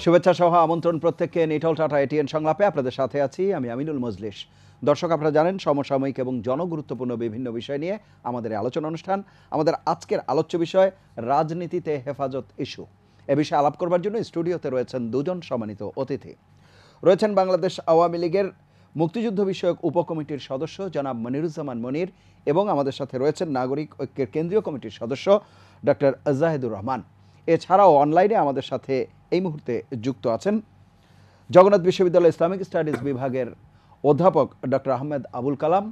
শুভেচ্ছা সহ আমন্ত্রণ প্রত্যেককে নিটল টাটা এটিএন সংলাপে আপনাদের সাথে আছি আমি আমিনুল মজলিস। দর্শক, আপনারা জানেন সমসাময়িক এবং জনগুরুত্বপূর্ণ বিভিন্ন বিষয় নিয়ে আমাদের আলোচনা অনুষ্ঠান। আমাদের আজকের আলোচ্য বিষয় রাজনীতিতে হেফাজত ইস্যু। এ বিষয়ে আলাপ করবার জন্য স্টুডিওতে রয়েছেন দুজন সম্মানিত অতিথি। রয়েছেন বাংলাদেশ আওয়ামী লীগের মুক্তিযুদ্ধ বিষয়ক উপকমিটির সদস্য জনাব মনিরুজ্জামান মনির, এবং আমাদের সাথে রয়েছেন নাগরিক ঐক্যের কেন্দ্রীয় কমিটির সদস্য ডক্টর জাহেদুর রহমান। এছাড়াও অনলাইনে আমাদের সাথে এই মুহূর্তে যুক্ত আছেন জগন্নাথ বিশ্ববিদ্যালয় ইসলামিক স্টাডিজ বিভাগের অধ্যাপক ডক্টর আহমেদ আবুল কালাম।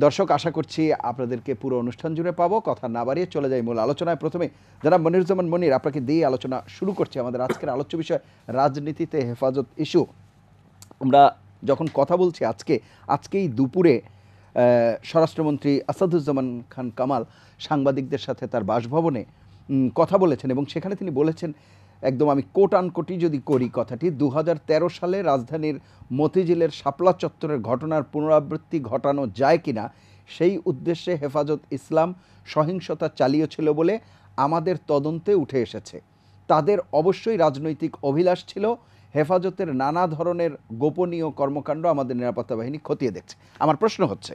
দর্শক, আশা করছি আপনাদেরকে পুরো অনুষ্ঠান জুড়ে পাবো। কথা না বাড়িয়ে চলে যাই মূল আলোচনায়। প্রথমে জনাব মনিরুজ্জামান মনির, আপনাকে দিয়ে আলোচনা শুরু করছি। আমাদের আজকের আলোচ্য বিষয় রাজনীতিতে হেফাজত ইস্যু। আমরা যখন কথা বলছি আজকেই দুপুরে স্বরাষ্ট্রমন্ত্রী আসাদুজ্জামান খান কামাল সাংবাদিকদের সাথে তার বাসভবনে কথা বলেছেন, এবং সেখানে তিনি বলেছেন, একদম আমি কোট আনকোটই যদি করি কথাটি, 2013 সালে রাজধানীর মতিঝিলের শাপলা চত্বরের ঘটনার পুনরাবৃত্তি ঘটানো যায় কিনা সেই উদ্দেশ্যে হেফাজত ইসলাম সহিংসতা চালিয়েছিল বলে আমাদের তদন্তে উঠে এসেছে। তাদের অবশ্যই রাজনৈতিক অভিলাষ ছিল। হেফাজতের নানা ধরনের গোপনীয় কর্মকাণ্ড আমাদের নিরাপত্তা বাহিনী খতিয়ে দেখছে। আমার প্রশ্ন হচ্ছে,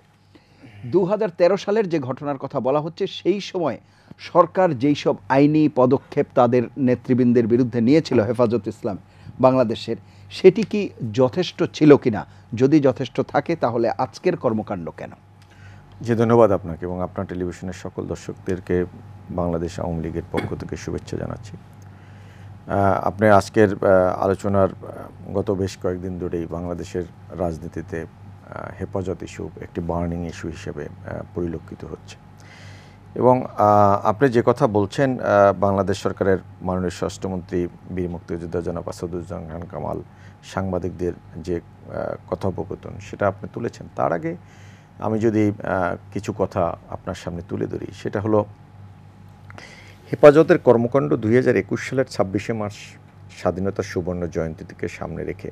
2013 সালের যে ঘটনার কথা বলা হচ্ছে, সেই সময় সরকার যেই সব আইনি পদক্ষেপ তাদের নেতৃবৃন্দের বিরুদ্ধে নিয়েছিল হেফাজত ইসলাম বাংলাদেশের, সেটি কি যথেষ্ট ছিল কিনা? যদি যথেষ্ট থাকে তাহলে আজকের কর্মকাণ্ড কেন? জি, ধন্যবাদ আপনাকে এবং আপনার টেলিভিশনের সকল দর্শকদেরকে বাংলাদেশ আওয়ামী লীগের পক্ষ থেকে শুভেচ্ছা জানাচ্ছি। আপনি আজকের আলোচনার গত বেশ কয়েকদিন ধরেই বাংলাদেশের রাজনীতিতে হেফাজত ইস্যু একটি বার্নিং ইস্যু হিসেবে পরিলক্ষিত হচ্ছে, এবং আপনি যে কথা বলছেন, বাংলাদেশ সরকারের মাননীয় স্বরাষ্ট্রমন্ত্রী বীর মুক্তিযোদ্ধা জনাব আসাদুজ্জামান খান কামাল সাংবাদিকদের যে কথোপকথন সেটা আপনি তুলেছেন, তার আগে আমি যদি কিছু কথা আপনার সামনে তুলে ধরি, সেটা হলো হেফাজতের কর্মকাণ্ড 2021 সালের 26শে মার্চ স্বাধীনতার সুবর্ণ জয়ন্তীকে সামনে রেখে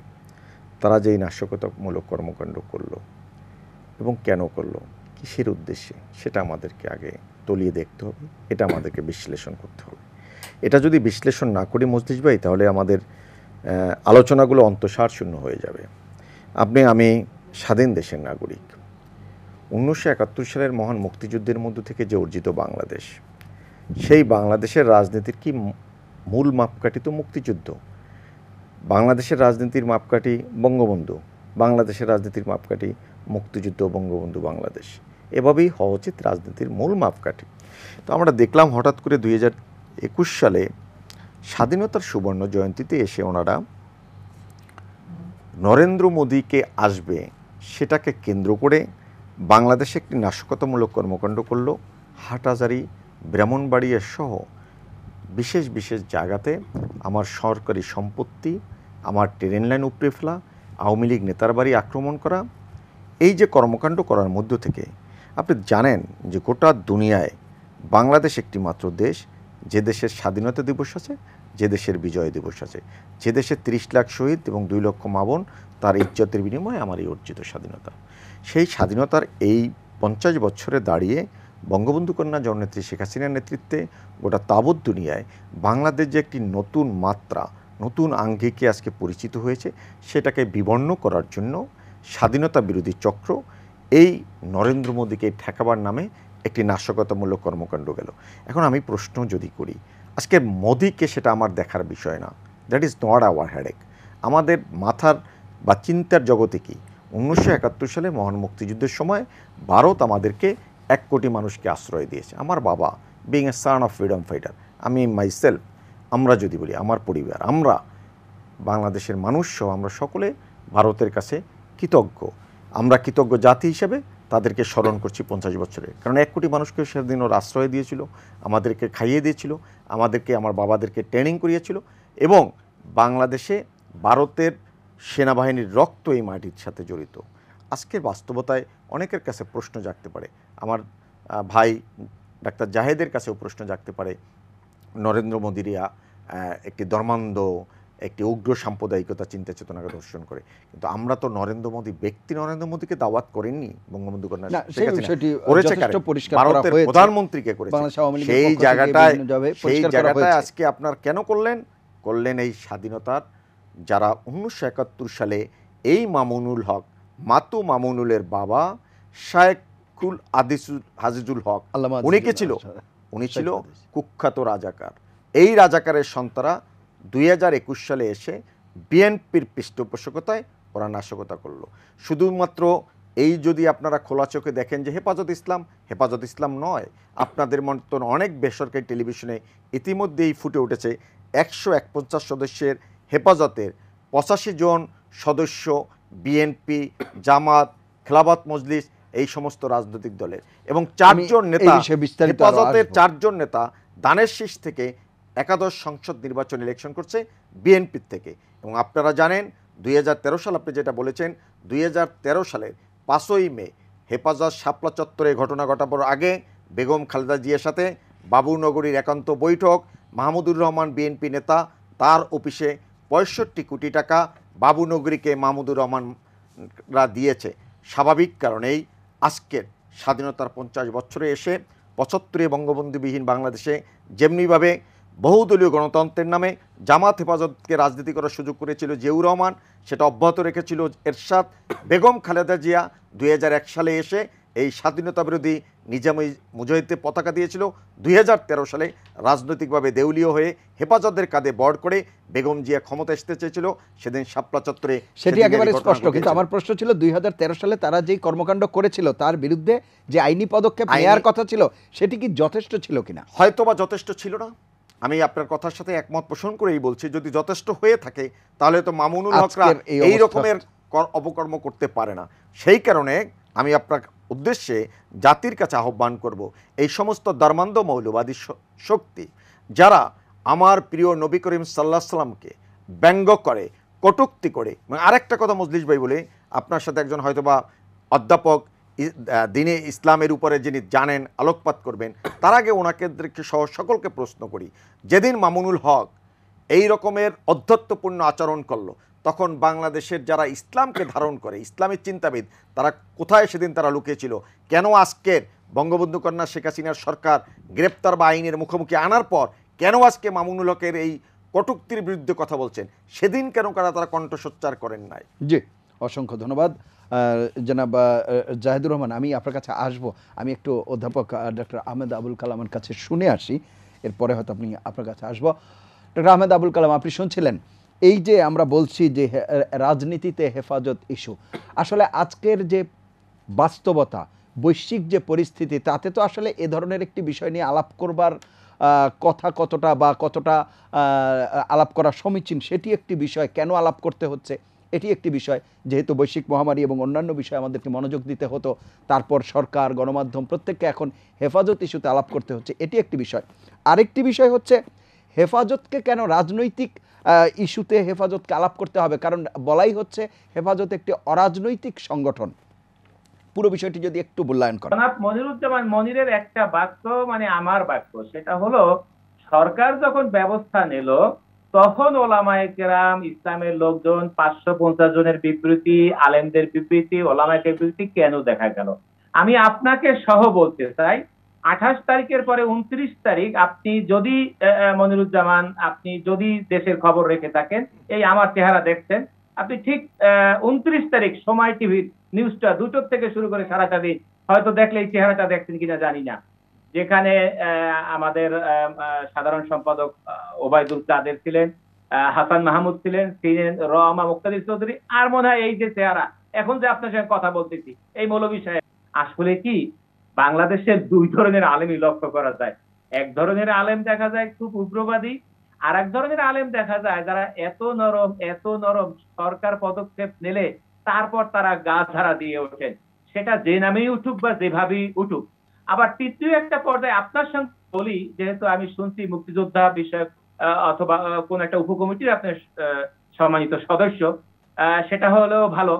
তারা যেই নাশকতামূলক কর্মকাণ্ড করলো এবং কেন করলো, কিসের উদ্দেশ্যে, সেটা আমাদেরকে আগে তলিয়ে দেখতে হবে, এটা আমাদেরকে বিশ্লেষণ করতে হবে। এটা যদি বিশ্লেষণ না করি মজলিস ভাই, তাহলে আমাদের আলোচনাগুলো অন্তঃসার শূন্য হয়ে যাবে। আমি স্বাধীন দেশের নাগরিক। 1971 সালের মহান মুক্তিযুদ্ধের মধ্য থেকে যে অর্জিত বাংলাদেশ, সেই বাংলাদেশের রাজনীতির কি মূল মাপকাঠি তো মুক্তিযুদ্ধ। বাংলাদেশের রাজনীতির মাপকাঠি বঙ্গবন্ধু, বাংলাদেশের রাজনীতির মাপকাঠি মুক্তিযুদ্ধ, বঙ্গবন্ধু, বাংলাদেশ। এভাবেই হওয়া উচিত রাজনীতির মূল মাপকাঠি। তো আমরা দেখলাম হঠাৎ করে 2021 সালে স্বাধীনতার সুবর্ণ জয়ন্তীতে এসে ওনারা নরেন্দ্র মোদীকে আসবে সেটাকে কেন্দ্র করে বাংলাদেশে একটি নাশকতামূলক কর্মকাণ্ড করল। হাটহাজারী, ব্রাহ্মণবাড়িয়া সহ বিশেষ বিশেষ জায়গাতে আমার সরকারি সম্পত্তি, আমার ট্রেন লাইন উপড়ে ফেলা, আওয়ামী লীগ নেতার বাড়ি আক্রমণ করা, এই যে কর্মকাণ্ড করার মধ্য থেকে আপনি জানেন যে গোটা দুনিয়ায় বাংলাদেশ একটি মাত্র দেশ, যে দেশের স্বাধীনতা দিবস আছে, যে দেশের বিজয় দিবস আছে, যে দেশের 30 লাখ শহীদ এবং 2 লক্ষ মা বোন তার ইজ্জতের বিনিময়ে আমার এই অর্জিত স্বাধীনতা। সেই স্বাধীনতার এই 50 বছরে দাঁড়িয়ে বঙ্গবন্ধু কন্যা জননেত্রী শেখ হাসিনার নেতৃত্বে গোটা তাবৎ দুনিয়ায় বাংলাদেশ যে একটি নতুন মাত্রা, নতুন আঙ্গিকে আজকে পরিচিত হয়েছে, সেটাকে বিবর্ণ করার জন্য স্বাধীনতা বিরোধী চক্র এই নরেন্দ্র মোদীকে ঠেকাবার নামে একটি নাশকতামূলক কর্মকাণ্ড গেল। এখন আমি প্রশ্ন যদি করি, আজকে মোদীকে, সেটা আমার দেখার বিষয় না, that is not our headache. আমাদের মাথার বা চিন্তার জগতে কি, 1971 সালে মহান মুক্তিযুদ্ধের সময় ভারত আমাদেরকে 1 কোটি মানুষকে আশ্রয় দিয়েছে। আমার বাবা being a son of freedom fighter, আমি মাইসেলফ, আমরা যদি বলি আমার পরিবার, আমরা বাংলাদেশের মানুষ সহ আমরা সকলে ভারতের কাছে কৃতজ্ঞ। আমরা কৃতজ্ঞ জাতি হিসেবে তাদেরকে স্মরণ করছি 50 বছরে, কারণ 1 কোটি মানুষকে সেদিন ওর আশ্রয় দিয়েছিল, আমাদেরকে খাইয়ে দিয়েছিল, আমাদেরকে, আমার বাবাদেরকে ট্রেনিং করিয়েছিল, এবং বাংলাদেশে ভারতের সেনাবাহিনীর রক্ত এই মাটির সাথে জড়িত। আজকের বাস্তবতায় অনেকের কাছে প্রশ্ন জাগতে পারে, আমার ভাই ডাক্তার জাহেদের কাছেও প্রশ্ন জাগতে পারে, নরেন্দ্র মোদীরা একটি ধর্মান্ধ, একটি উগ্র সাম্প্রদায়িকতা চিন্তা চেতনাকে দর্শন করে, কিন্তু আমরা তো নরেন্দ্র মোদীকে দাওয়াত করেননি। বঙ্গবন্ধু কন্যা ভারতের প্রধানমন্ত্রীকে করেছে। সেই জায়গাটায় আজকে আপনার কেন করলেন এই স্বাধীনতার যারা 1971 সালে এই মামুনুল হক, মাতু মামুনুলের বাবা শায়েকুল আজিজুল হক, আল্লামা উনি কে আজিজুল ছিল? হক, উনি ছিল শেখ হাদিস। কুখ্যাত রাজাকার। এই রাজাকারের সন্তানরা 2021 সালে এসে বিএনপির পৃষ্ঠপোষকতায় ওরা নাশকতা করলো। শুধুমাত্র এই যদি আপনারা খোলা চোখে দেখেন যে হেফাজত ইসলাম নয়, আপনাদের মতন অনেক বেসরকারি টেলিভিশনে ইতিমধ্যেই ফুটে উঠেছে 151 সদস্যের হেফাজতের 85 জন সদস্য বিএনপি, জামাত, খেলাফত মজলিস এই সমস্ত রাজনৈতিক দলের, এবং 4 জন এই নেতা, বিষয়ে বিস্তারিত আরো হেফাজতের আসবো। 4 জন নেতা দানের শীষ থেকে একাদশ সংসদ নির্বাচন ইলেকশন করছে বিএনপির থেকে। এবং আপনারা জানেন 2013 সাল, আপনি যেটা বলেছেন, 2013 সালের 5ই মে হেফাজত শাপলা চত্বরে ঘটনা ঘটাবার আগে বেগম খালেদা জিয়ার সাথে বাবুনগরীর একান্ত বৈঠক, মাহমুদুর রহমান বিএনপি নেতা তার অফিসে 65 কোটি টাকা বাবুনগরীকে মাহমুদুর রহমানরা দিয়েছে। স্বাভাবিক কারণেই আজকের স্বাধীনতার 50 বছরে এসে 75 বঙ্গবন্ধুবিহীন বাংলাদেশে যেমনিভাবে বহুদলীয় গণতন্ত্রের নামে জামাত হেফাজতকে রাজনীতি করার সুযোগ করেছিল জিয়াউর রহমান, সেটা অব্যাহত রেখেছিল এরশাদ, বেগম খালেদা জিয়া 2001 সালে এসে এই স্বাধীনতা বিরোধী নিজামী মুজাহিদে পতাকা দিয়েছিল। 2013 সালে রাজনৈতিকভাবে দেউলীয় হয়ে হেফাজতের কাঁধে বড় করে বেগম জিয়া ক্ষমতা আসতে চেয়েছিল, সেদিন শাপলা চত্বরে সেটি একেবারে স্পষ্ট। কিন্তু আমার প্রশ্ন ছিল 2013 সালে তারা যেই কর্মকাণ্ড করেছিল তার বিরুদ্ধে যে আইনি পদক্ষেপ নেওয়ার কথা ছিল সেটি কি যথেষ্ট ছিল কিনা? হয়তোবা যথেষ্ট ছিল না। আমি আপনার কথার সাথে একমত পোষণ করেই বলছি, যদি যথেষ্ট হয়ে থাকে তাহলে তো মামুনুল হকরা আজকের এই এই অবস্থা। রকমের অপকর্ম করতে পারে না। সেই কারণে আমি আপনার উদ্দেশ্যে জাতির কাছে আহ্বান করব, এই সমস্ত ধর্মান্ধ মৌলবাদী শক্তি যারা আমার প্রিয় নবী করিম সাল্লাল্লাহু আলাইহি সাল্লামকে ব্যঙ্গ করে, কটূক্তি করে, এবং আরেকটা কথা মজলিস ভাই বলে, আপনার সাথে একজন হয়তোবা অধ্যাপক দিনে ইসলামের উপরে যিনি জানেন আলোকপাত করবেন, তার আগে ওনাকে সহ সকলকে প্রশ্ন করি, যেদিন মামুনুল হক এই রকমের অধ্যত্বপূর্ণ আচরণ করলো, তখন বাংলাদেশের যারা ইসলামকে ধারণ করে, ইসলামের চিন্তাবিদ, তারা কোথায় সেদিন তারা লুকিয়েছিল? কেন আজকের বঙ্গবন্ধু কন্যা শেখ হাসিনার সরকার গ্রেপ্তার বা আইনের মুখোমুখি আনার পর কেন আজকে মামুনুল হকের এই কটূক্তির বিরুদ্ধে কথা বলছেন? সেদিন কেন তারা কণ্ঠ সোচ্চার করেন নাই? জি, অসংখ্য ধন্যবাদ জনাব জাহিদুর রহমান। আমি আপনার কাছে আসবো। আমি একটু অধ্যাপক ডক্টর আহমেদ আবুল কালামের কাছে শুনে আসি, এরপরে হয়তো আপনার কাছে আসবো। ডক্টর আহমেদ আবুল কালাম, আপনি শুনছিলেন এই যে আমরা বলছি যে রাজনীতিতে হেফাজত ইস্যু, আসলে আজকের যে বাস্তবতা, বৈশ্বিক যে পরিস্থিতি, তাতে তো আসলে এ ধরনের একটি বিষয় নিয়ে আলাপ করবার কথা কতটা বা কতটা আলাপ করা সমীচীন সেটি একটি বিষয়, কেন আলাপ করতে হচ্ছে এটি একটি বিষয়। যেহেতু বৈশ্বিক মহামারী এবং অন্যান্য বিষয়ে আমাদেরকে মনোযোগ দিতে হতো, তারপর সরকার, গণমাধ্যম প্রত্যেককে এখন হেফাজত ইস্যুতে আলাপ করতে হচ্ছে, এটি একটি বিষয়। আরেকটি বিষয় হচ্ছে হেফাজতকে কেন রাজনৈতিক ইস্যুতে হেফাজতকে আলাপ করতে হবে, কারণ বলাই হচ্ছে হেফাজত একটি অরাজনৈতিক সংগঠন। পুরো বিষয়টি যদি একটু মূল্যায়ন করেন। জনাব মনিরুজ্জামান মনিরের একটা বাক্য মানে আমার বাক্য, সেটা হলো সরকার যখন ব্যবস্থা নিল তখন ওলামায়ে কেরাম, ইসলামের লোকজন, 550 জনের বিবৃতি, আলেমদের বিবৃতি, ওলামায়ে বিবৃতি কেন দেখা গেল? আমি আপনাকে সহ বলতে চাই, 28 তারিখের পরে 29 তারিখ আপনি যদি মনিরুজ্জামান, আপনি যদি দেশের খবর রেখে থাকেন, এই আমার চেহারা দেখছেন, আপনি ঠিক 29 তারিখ সময় টিভির নিউজটা 2টোর থেকে শুরু করে সারাটা দিন হয়তো দেখলে এই চেহারাটা দেখছেন কিনা জানি না, যেখানে আমাদের সাধারণ সম্পাদক ওবায়দুল কাদের ছিলেন, হাসান মাহমুদ ছিলেন রহমা মুক্তাদির চৌধুরী, আর মনে হয় এই যে চেহারা এখন যে আপনার সঙ্গে কথা বলতেছি এই মৌলভী সাহেব। আসলে কি বাংলাদেশের দুই ধরনের আলেমই লক্ষ্য করা যায়। এক ধরনের আলেম দেখা যায় খুব উগ্রবাদী, আর এক ধরনের আলেম দেখা যায় যারা এত নরম সরকার পদক্ষেপ নিলে তারপর তারা গা ঝাড়া দিয়ে ওঠেন, সেটা যে নামেই উঠুক বা যেভাবেই উঠুক। আবার তৃতীয় একটা পর্যায়ে আপনার সঙ্গে বলি, যেহেতু আমি শুনছি মুক্তিযোদ্ধা বিষয়ক অথবা কোন একটা উপকমিটির আপনার সম্মানিত সদস্য, সেটা হলেও ভালো।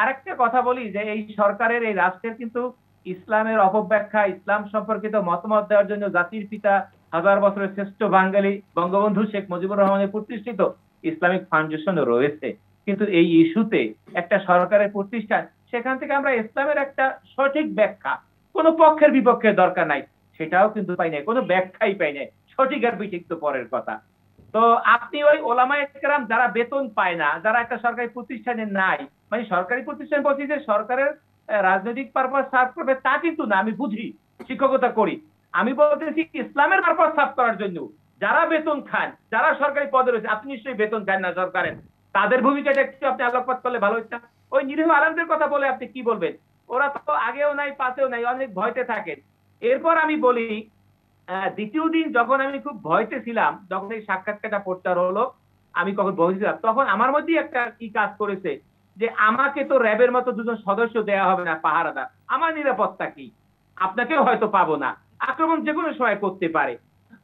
আরেকটা কথা বলি যে এই সরকারের, এই রাষ্ট্রের কিন্তু ইসলামের অপব্যাখ্যা, ইসলাম সম্পর্কিত মতামত দেওয়ার জন্য জাতির পিতা, হাজার বছরের শ্রেষ্ঠ বাঙালি বঙ্গবন্ধু শেখ মুজিবুর রহমানের প্রতিষ্ঠিত ইসলামিক ফাউন্ডেশন রয়েছে। কিন্তু এই ইস্যুতে একটা সরকারের প্রতিষ্ঠান, সেখান থেকে আমরা ইসলামের একটা সঠিক ব্যাখ্যা, কোনো পক্ষের বিপক্ষের দরকার নাই, সেটাও কিন্তু পাই নাই, কোনো ব্যাখ্যাই পাই নাই। সঠিক আর বিঠিক তো পরের কথা। তো আপনি ওই ওলামায়ে কেরাম যারা বেতন পায় না, যারা একটা সরকারি প্রতিষ্ঠানে নাই, মানে সরকারি প্রতিষ্ঠান বলছি যে সরকারের রাজনৈতিক পারপাস সার্ভ করবে তা কিন্তু না, আমি বুঝি, শিক্ষকতা করি, আমি বলতেছি ইসলামের পারপাস সার্ভ করার জন্য যারা বেতন খান, যারা সরকারি পদে রয়েছে, আপনি নিশ্চয়ই বেতন খান না সরকারের, তাদের ভূমিকাটা একটু আপনি আলোকপাত করলে ভালো হতো। ওই নিরীহ আলেমদের কথা বলে আপনি কি বলবেন? ওরা তো আগেও নাই পাশেও নাই, অনেক ভয়তে থাকেন। এরপর আমি বলি, দ্বিতীয় দিন যখন আমি খুব ভয়তে ছিলাম, যখন এই সাক্ষাৎকারটা প্রচার হলো, আমি কখন বলেছিলাম, তখন আমার মধ্যেই একটা কি কাজ করেছে, যে আমাকে তো র্যাবের মতো দুজন সদস্য দেয়া হবে না পাহারাদার, আমার নিরাপত্তা কি? আপনাকেও হয়তো পাবো না, আক্রমণ যে কোনো সময় করতে পারে।